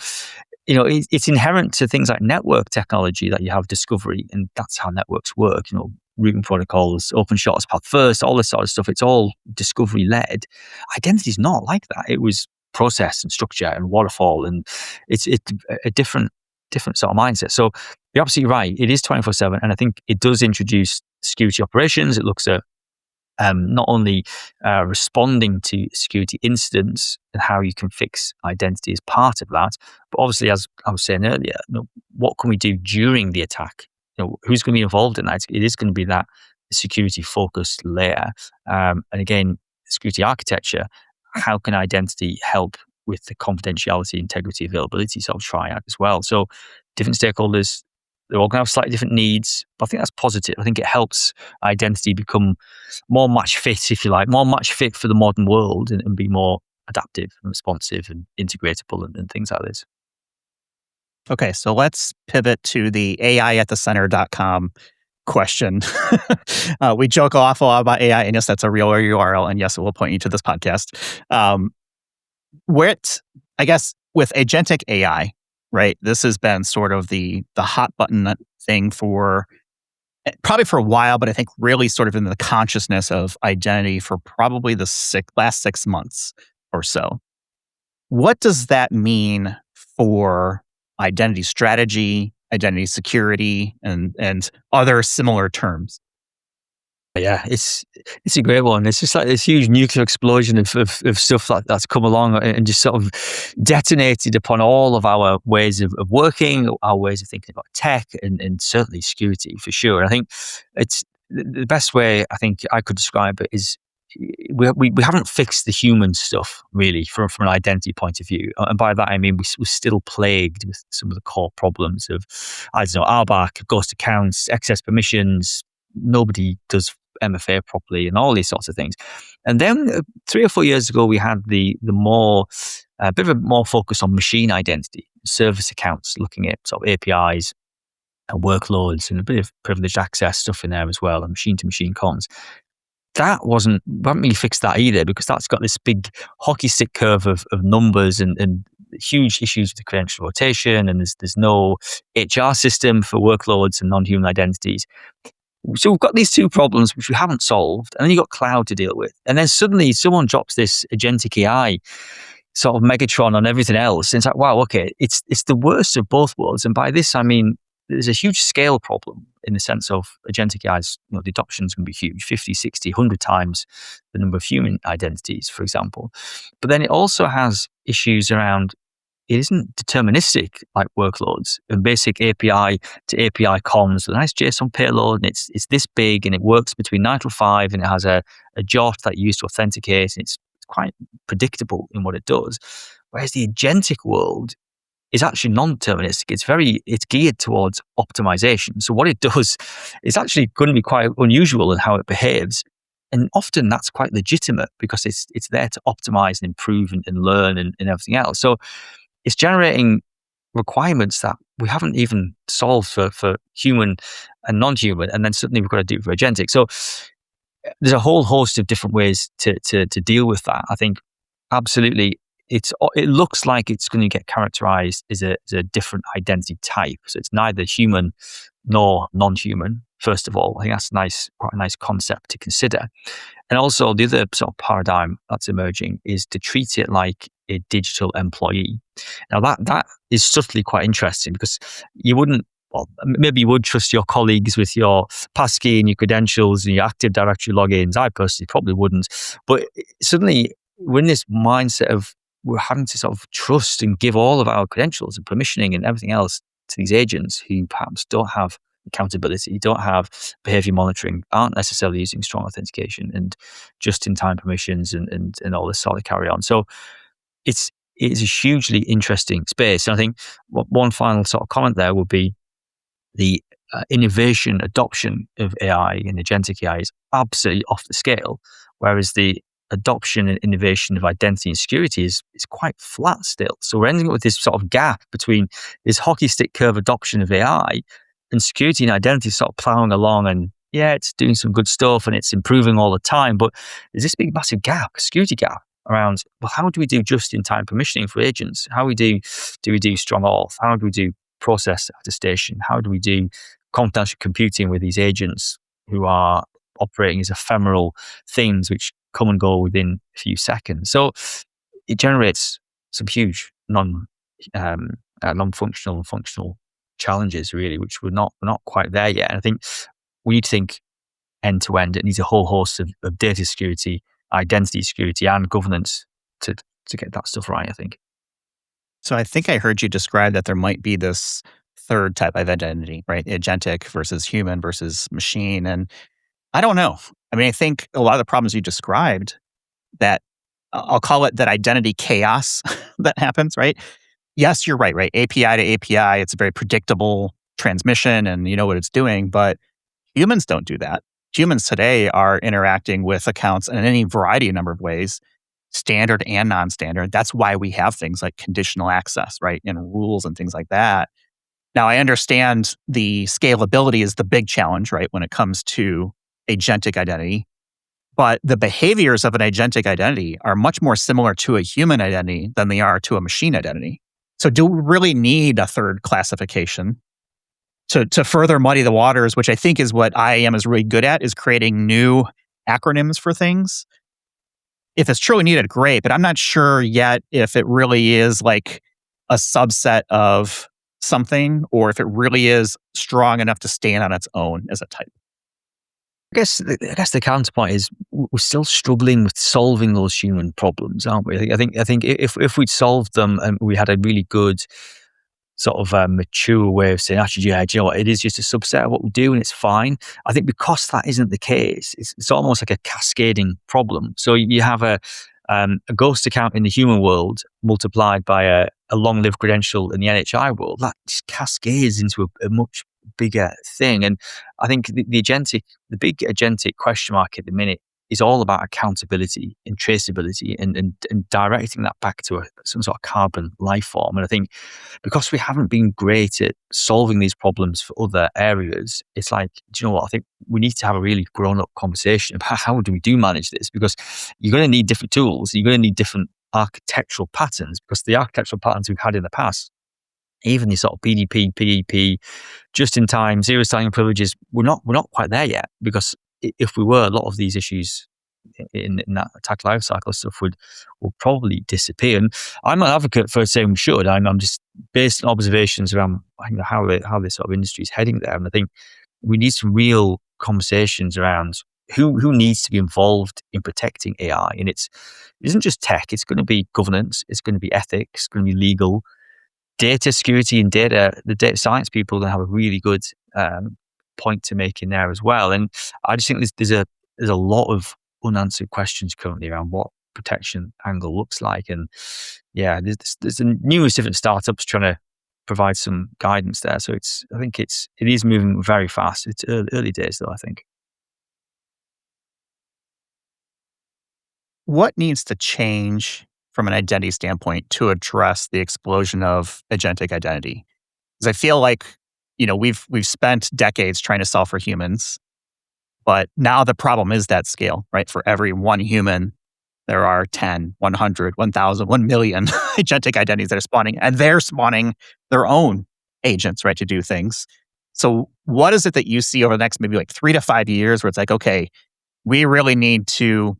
it's inherent to things like network technology that you have discovery, and that's how networks work. Routing protocols, open shortest path first, all this sort of stuff. It's all discovery led. Identity is not like that. It was process and structure and waterfall, and it's a different sort of mindset. So you're absolutely right. It is 24/7, and I think it does introduce security operations. It looks at not only responding to security incidents and how you can fix identity as part of that, but obviously, as I was saying earlier, what can we do during the attack? Who's going to be involved in that? It is going to be that security focused layer. And again, security architecture, how can identity help with the confidentiality, integrity, availability sort of triad as well? So different stakeholders, they're all going to have slightly different needs, but I think that's positive. I think it helps identity become more match fit, if you like, more match fit for the modern world, and be more adaptive and responsive and integratable and things like this. Okay, so let's pivot to the AI@thecenter.com question. We joke an awful lot about AI, and yes, that's a real URL, and yes, it will point you to this podcast. I guess with agentic AI, right? This has been sort of the hot button thing for probably for a while, but I think really sort of in the consciousness of identity for probably the last 6 months or so. What does that mean for identity strategy, identity security, and other similar terms? Yeah, it's a great one. It's just like this huge nuclear explosion of stuff that's come along and just sort of detonated upon all of our ways of working, our ways of thinking about tech, and certainly security for sure. And I think it's the best way I think I could describe it is we haven't fixed the human stuff really from an identity point of view, and by that I mean we're still plagued with some of the core problems of, I don't know, RBAC, ghost accounts, excess permissions. Nobody does MFA properly and all these sorts of things. And then 3 or 4 years ago, we had the more a bit of a more focus on machine identity, service accounts, looking at sort of APIs and workloads and a bit of privileged access stuff in there as well, and machine-to-machine comms. We haven't really fixed that either, because that's got this big hockey stick curve of numbers and huge issues with the credential rotation, and there's no HR system for workloads and non-human identities. So we've got these two problems which we haven't solved, and then you've got cloud to deal with. And then suddenly someone drops this agentic AI sort of Megatron on everything else. And it's like, wow, okay, it's the worst of both worlds. And by this, I mean, there's a huge scale problem in the sense of agentic AI's, the adoption is going to be huge, 50, 60, 100 times the number of human identities, for example. But then it also has issues around, it isn't deterministic like workloads and basic API to API comms with a nice JSON payload, and it's this big and it works between 9 to 5 and it has a JOT that you use to authenticate, and it's quite predictable in what it does. Whereas the agentic world is actually non-deterministic. It's geared towards optimization. So what it does is actually going to be quite unusual in how it behaves. And often that's quite legitimate because it's there to optimize and improve and learn and everything else. So it's generating requirements that we haven't even solved for human and non-human. And then suddenly we've got to do it for agentic. So there's a whole host of different ways to deal with that. I think absolutely it looks like it's going to get characterized as a different identity type. So it's neither human nor non-human, first of all. I think that's quite a nice concept to consider. And also the other sort of paradigm that's emerging is to treat it like a digital employee. Now that is subtly quite interesting, because you wouldn't, well, maybe you would trust your colleagues with your passkey and your credentials and your Active Directory logins. I personally probably wouldn't. But suddenly we're in this mindset of we're having to sort of trust and give all of our credentials and permissioning and everything else to these agents who perhaps don't have accountability, don't have behavior monitoring, aren't necessarily using strong authentication and just-in-time permissions and all this sort of carry on. So it is a hugely interesting space. And I think one final sort of comment there would be the innovation adoption of AI and agentic AI is absolutely off the scale, whereas the adoption and innovation of identity and security is quite flat still. So we're ending up with this sort of gap between this hockey stick curve adoption of AI and security and identity sort of plowing along, and yeah, it's doing some good stuff and it's improving all the time, but there's this big massive gap, security gap around, well, how do we do just-in-time permissioning for agents? How do we do strong auth? How do we do process attestation? How do we do confidential computing with these agents who are operating as ephemeral things which come and go within a few seconds? So it generates some huge non-functional and functional challenges, really, which we're not quite there yet. And I think we need to think end to end. It needs a whole host of data security, identity security, and governance to get that stuff right, I think. So I think I heard you describe that there might be this third type of identity, right? Agentic versus human versus machine. And I don't know. I mean, I think a lot of the problems you described, that I'll call it that identity chaos that happens, right? Yes, you're right? API to API, it's a very predictable transmission and you know what it's doing, but humans don't do that. Humans today are interacting with accounts in any variety of number of ways, standard and non-standard. That's why we have things like conditional access, right? And rules and things like that. Now, I understand the scalability is the big challenge, right? When it comes to agentic identity, but the behaviors of an agentic identity are much more similar to a human identity than they are to a machine identity. So do we really need a third classification to further muddy the waters, which I think is what IAM is really good at, is creating new acronyms for things? If it's truly needed, great, but I'm not sure yet if it really is like a subset of something or if it really is strong enough to stand on its own as a type. I guess the counterpoint is we're still struggling with solving those human problems, aren't we? I think if we'd solved them and we had a really good sort of mature way of saying, actually, yeah, do you know what? It is just a subset of what we do and it's fine. I think because that isn't the case, it's almost like a cascading problem. So you have a ghost account in the human world multiplied by a long-lived credential in the NHI world. That just cascades into a much bigger thing. And I think the big agentic question mark at the minute is all about accountability and traceability and directing that back to some sort of carbon life form. And I think because we haven't been great at solving these problems for other areas, it's like, do you know what? I think we need to have a really grown-up conversation about how do we manage this, because you're going to need different tools. You're going to need different architectural patterns, because the architectural patterns we've had in the past, even the sort of PDP, PEP, just in time, zero standing privileges, we're not quite there yet, because if we were, a lot of these issues in that attack life cycle stuff will probably disappear. And I'm an advocate for saying we should. I'm just based on observations around how this sort of industry is heading there. And I think we need some real conversations around who needs to be involved in protecting AI. And it isn't just tech. It's going to be governance. It's going to be ethics. It's going to be legal. Data security and the data science people then have a really good point to make in there as well. And I just think there's a lot of unanswered questions currently around what protection angle looks like. And yeah, there's numerous different startups trying to provide some guidance there. So I think it is moving very fast. It's early days though, I think. What needs to change from an identity standpoint to address the explosion of agentic identity? Because I feel like, we've spent decades trying to solve for humans, but now the problem is that scale, right? For every one human, there are 10, 100, 1,000, 1 million agentic identities that are spawning, and they're spawning their own agents, right, to do things. So what is it that you see over the next maybe like 3 to 5 years where it's like, okay, we really need to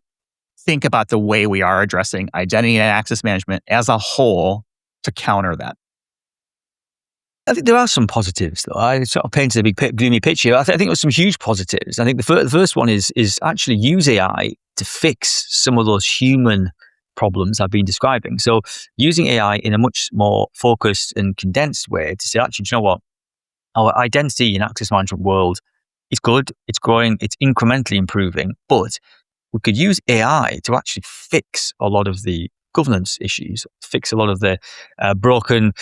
think about the way we are addressing identity and access management as a whole to counter that? I think there are some positives, though. I sort of painted a big gloomy picture. I think there were some huge positives. I think the first one is actually use AI to fix some of those human problems I've been describing. So using AI in a much more focused and condensed way to say, actually, do you know what? Our identity and access management world is good, it's growing, it's incrementally improving, but we could use AI to actually fix a lot of the governance issues, fix a lot of the broken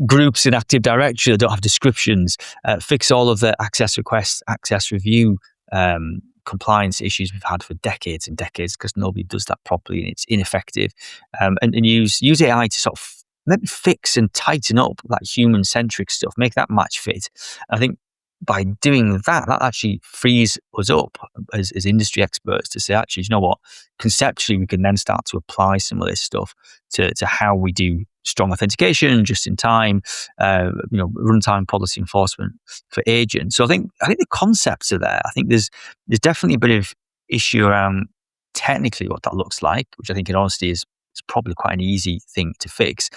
groups in Active Directory that don't have descriptions, fix all of the access requests, access review compliance issues we've had for decades and decades because nobody does that properly and it's ineffective. And use AI to sort of maybe fix and tighten up that human-centric stuff, make that match fit. I think by doing that actually frees us up as industry experts to say, actually, you know what? Conceptually, we can then start to apply some of this stuff to how we do strong authentication, just in time, runtime policy enforcement for agents. So I think the concepts are there. I think there's definitely a bit of issue around technically what that looks like, which I think in honesty is probably quite an easy thing to fix.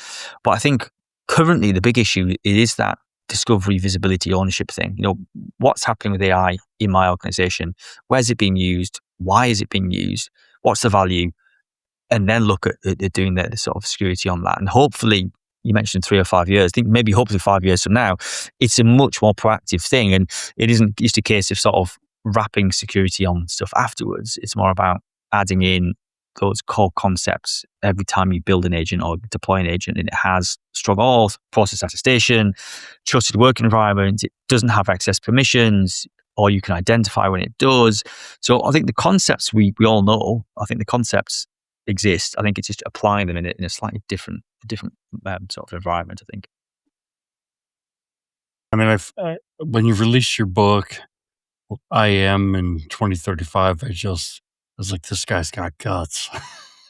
But I think currently the big issue is that discovery, visibility, ownership thing. What's happening with AI in my organization? Where's it being used? Why is it being used? What's the value? And then look at doing the sort of security on that. And hopefully, you mentioned 3 or 5 years. I think maybe hopefully 5 years from now, it's a much more proactive thing. And it isn't just a case of sort of wrapping security on stuff afterwards. It's more about adding in those core concepts every time you build an agent or deploy an agent, and it has strong auth, process attestation, trusted work environment. It doesn't have access permissions, or you can identify when it does. So I think the concepts we all know. I think the concepts exist. I think it's just applying them in a slightly different sort of environment, I think. I mean, when you released your book, I Am in 2035, I was like, this guy's got guts.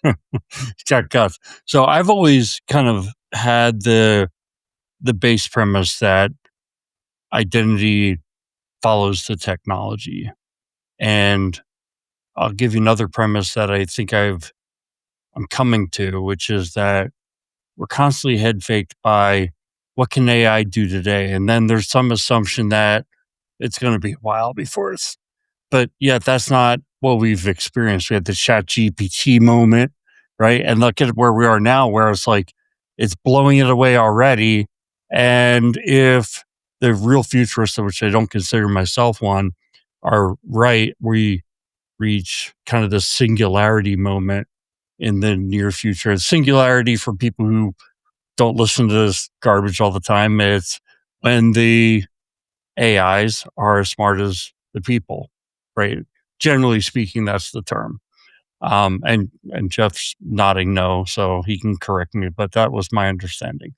He's got guts. So I've always kind of had the base premise that identity follows the technology. And I'll give you another premise that I think I'm coming to, which is that we're constantly head faked by what can AI do today? And then there's some assumption that it's going to be a while before it's, but yet that's not what we've experienced. We had the ChatGPT moment, right? And look at where we are now, where it's like, it's blowing it away already. And if the real futurists, which I don't consider myself one, are right, we reach kind of the singularity moment in the near future. And singularity, for people who don't listen to this garbage all the time, it's when the AIs are as smart as the people, right? generally speaking, that's the term. And Jeff's nodding no, so he can correct me, but that was my understanding.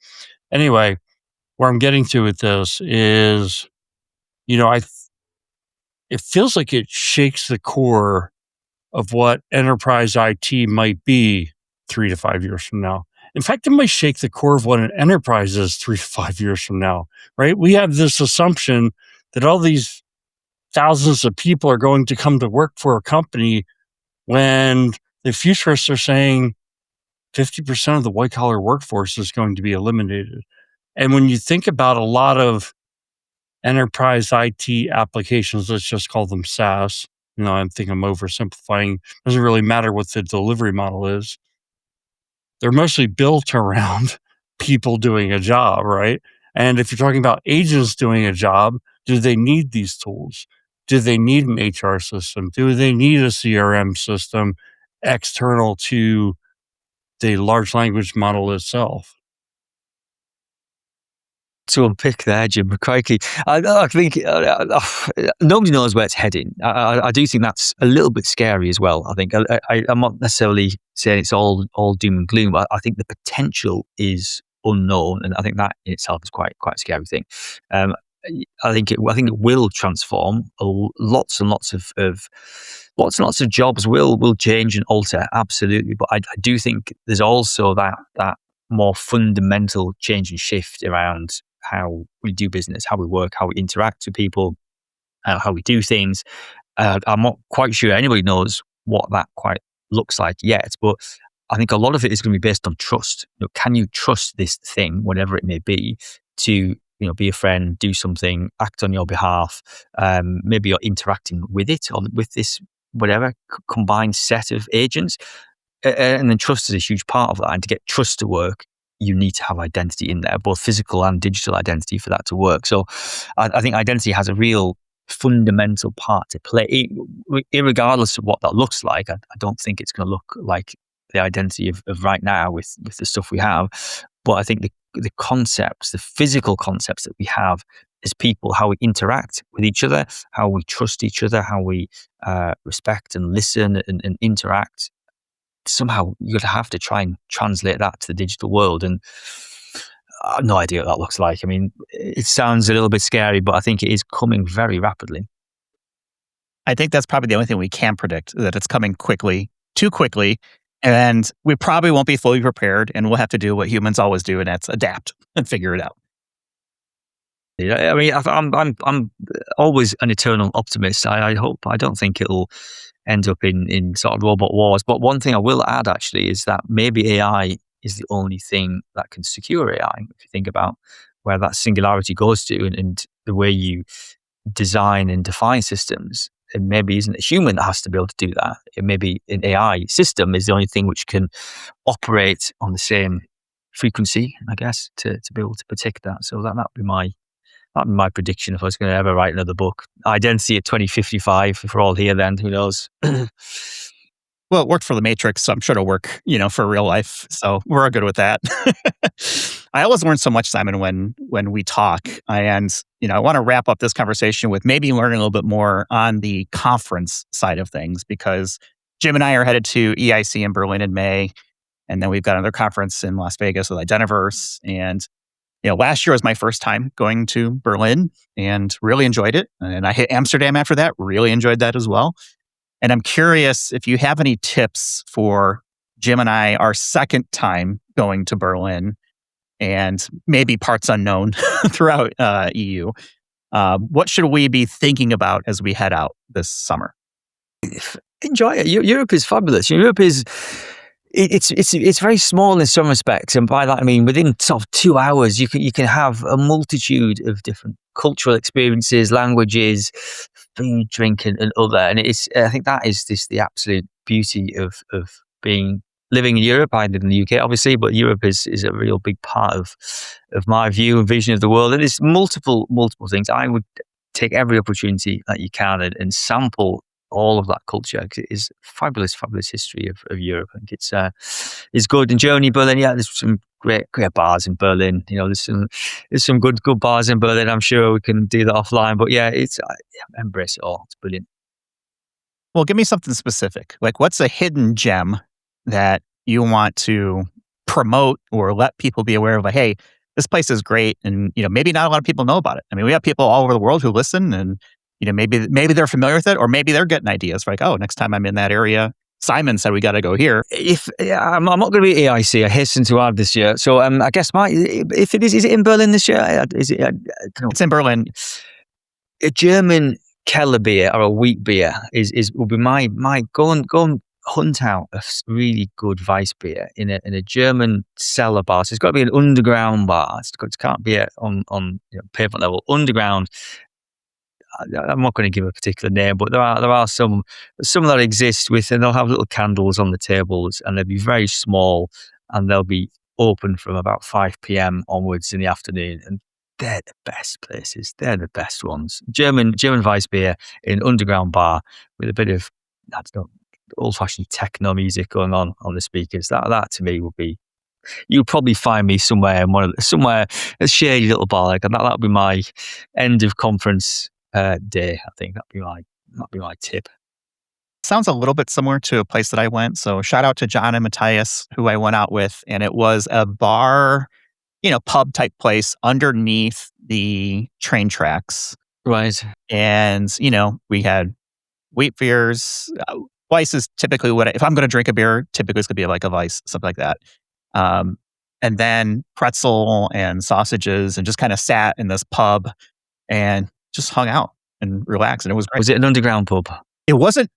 Anyway, where I'm getting to with this is, it feels like it shakes the core of what enterprise IT might be 3 to 5 years from now. In fact, it might shake the core of what an enterprise is 3 to 5 years from now, right? We have this assumption that all these thousands of people are going to come to work for a company when the futurists are saying 50% of the white collar workforce is going to be eliminated. And when you think about a lot of enterprise IT applications, let's just call them SaaS, I think I'm oversimplifying. Doesn't really matter what the delivery model is. They're mostly built around people doing a job, right? And if you're talking about agents doing a job, do they need these tools? Do they need an HR system? Do they need a CRM system external to the large language model itself? To unpick there, Jim, crikey. I think nobody knows where it's heading. I do think that's a little bit scary as well. I think I'm not necessarily saying it's all doom and gloom, but I think the potential is unknown, and I think that in itself is quite a scary thing. I think it will transform. Lots and lots of jobs will change and alter, absolutely. But I do think there's also that more fundamental change and shift around how we do business, how we work, how we interact with people, how we do things. I'm not quite sure anybody knows what that quite looks like yet, but I think a lot of it is going to be based on trust. Can you trust this thing, whatever it may be, to be a friend, do something, act on your behalf? Maybe you're interacting with it or with this whatever combined set of agents, and then trust is a huge part of that. And to get trust to work, you need to have identity in there, both physical and digital identity, for that to work. So I think identity has a real fundamental part to play, irregardless of what that looks like. I don't think it's going to look like the identity of right now with the stuff we have. But I think the concepts, the physical concepts that we have as people, how we interact with each other, how we trust each other, how we respect and listen and interact, somehow you're going to have to try and translate that to the digital world. And I have no idea what that looks like. I mean, it sounds a little bit scary, but I think it is coming very rapidly. I think that's probably the only thing we can predict, that it's coming too quickly, and we probably won't be fully prepared, and we'll have to do what humans always do, and that's adapt and figure it out. I mean, I'm always an eternal optimist. I don't think it'll end up in sort of robot wars. But one thing I will add actually is that maybe AI is the only thing that can secure AI. If you think about where that singularity goes to, and the way you design and define systems, it maybe isn't a human that has to be able to do that. It may be an AI system is the only thing which can operate on the same frequency, I guess, to be able to protect that. So that'd be my prediction if I was going to ever write another book. Identity at 2055, if we're all here then, who knows? Well, it worked for the Matrix, so I'm sure it'll work, for real life. So we're all good with that. I always learn so much, Simon, when we talk. And, I want to wrap up this conversation with maybe learning a little bit more on the conference side of things, because Jim and I are headed to EIC in Berlin in May. And then we've got another conference in Las Vegas with Identiverse. And last year was my first time going to Berlin and really enjoyed it. And I hit Amsterdam after that, really enjoyed that as well. And I'm curious if you have any tips for Jim and I, our second time going to Berlin, and maybe parts unknown throughout EU. What should we be thinking about as we head out this summer? Enjoy it. Europe is fabulous. Europe is... It's very small in some respects, and by that I mean within sort of 2 hours you can have a multitude of different cultural experiences, languages, food, drink, and other. And I think that is the absolute beauty of living in Europe. I live in the UK, obviously, but Europe is a real big part of my view and vision of the world. And it's multiple things. I would take every opportunity that you can and sample all of that culture, because it is fabulous history of Europe. I think it's good. In Germany, Berlin, there's some great bars in Berlin. There's some good bars in Berlin. I'm sure we can do that offline. But embrace it all. It's brilliant. Well, give me something specific. Like, what's a hidden gem that you want to promote or let people be aware of? Like, hey, this place is great, and maybe not a lot of people know about it. I mean, we have people all over the world who listen, and maybe they're familiar with it, or maybe they're getting ideas. Like, oh, next time I'm in that area, Simon said we got to go here. I'm not going to be at AIC, I hasten to add this year. So I guess if it is it in Berlin this year? Is it? It's in Berlin. A German Keller beer or a wheat beer will be my go and hunt out a really good Weiss beer in a German cellar bar. So it's got to be an underground bar. It can't be on pavement level. Underground. I'm not going to give a particular name, but there are some that exist and they'll have little candles on the tables, and they'll be very small, and they'll be open from about 5 p.m. onwards in the afternoon, and they're the best places. They're the best ones. German Weiss beer in underground bar with a bit of old-fashioned techno music going on the speakers. That to me would be. You'll probably find me somewhere a shady little bar like that. That'll be my end of conference day. I think that'd be my tip. Sounds a little bit similar to a place that I went. So shout out to John and Matthias, who I went out with, and it was a bar, pub type place underneath the train tracks. Right. And, we had wheat beers. Weiss is typically if I'm going to drink a beer, typically it's going to be like a Weiss, something like that. And then pretzel and sausages, and just kind of sat in this pub and just hung out and relaxed. And it was great. Was it an underground pub? It wasn't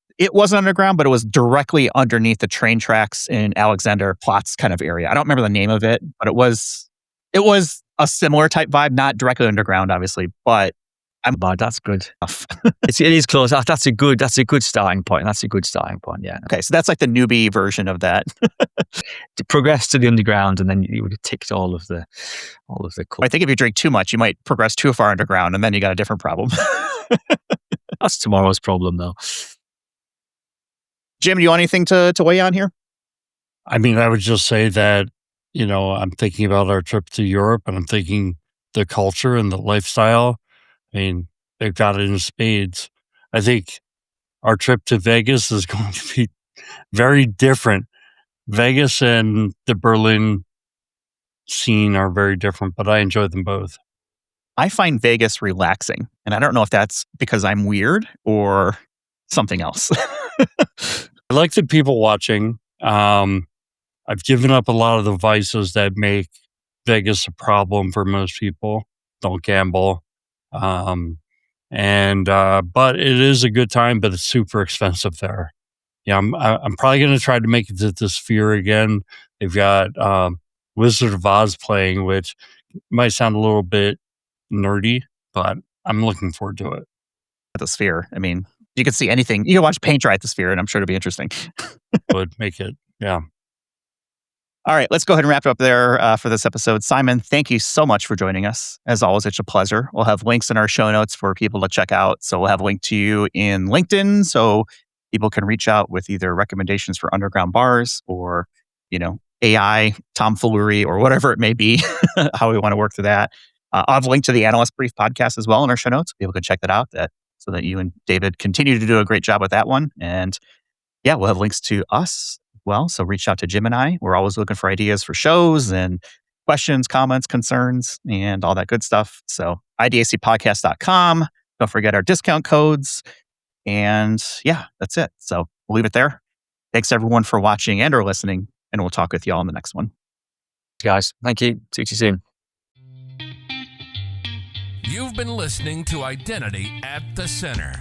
underground, but it was directly underneath the train tracks in Alexanderplatz kind of area. I don't remember the name of it, but it was a similar type vibe, not directly underground, obviously, but that's good. It is close. That's a good starting point. Yeah. Okay, so that's like the newbie version of that. To progress to the underground, and then you would have ticked all of the. I think if you drink too much, you might progress too far underground, and then you got a different problem. That's tomorrow's problem, though. Jim, do you want anything to weigh on here? I mean, I would just say that, I'm thinking about our trip to Europe, and I'm thinking the culture and the lifestyle. I mean, they've got it in spades. I think our trip to Vegas is going to be very different. Vegas and the Berlin scene are very different, but I enjoy them both. I find Vegas relaxing, and I don't know if that's because I'm weird or something else. I like the people watching. I've given up a lot of the vices that make Vegas a problem for most people. Don't gamble. But it is a good time, but it's super expensive there. Yeah, I'm probably going to try to make it to the Sphere again. They've got Wizard of Oz playing, which might sound a little bit nerdy, but I'm looking forward to it. At the Sphere, I mean, you can see anything. You can watch paint dry at the Sphere, and I'm sure it'll be interesting. Would make it, yeah. All right, let's go ahead and wrap it up there for this episode. Simon, thank you so much for joining us. As always, it's a pleasure. We'll have links in our show notes for people to check out. So we'll have a link to you in LinkedIn, so people can reach out with either recommendations for underground bars or, AI, tomfoolery, or whatever it may be, how we want to work through that. I'll have a link to the Analyst Brief podcast as well in our show notes. People can check that out so that you and David continue to do a great job with that one. And yeah, we'll have links to us. Well, so reach out to Jim and I. We're always looking for ideas for shows and questions, comments, concerns, and all that good stuff. So idacpodcast.com. Don't forget our discount codes. And yeah, that's it. So we'll leave it there. Thanks everyone for watching and or listening, and we'll talk with you all in the next one. Guys, thank you. See you soon. You've been listening to Identity at the Center.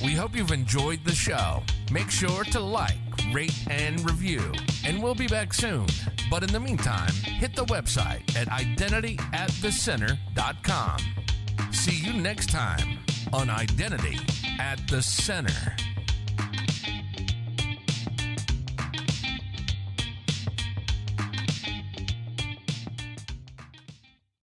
We hope you've enjoyed the show. Make sure to like, rate, and review. And we'll be back soon. But in the meantime, hit the website at identityatthecenter.com. See you next time on Identity at the Center.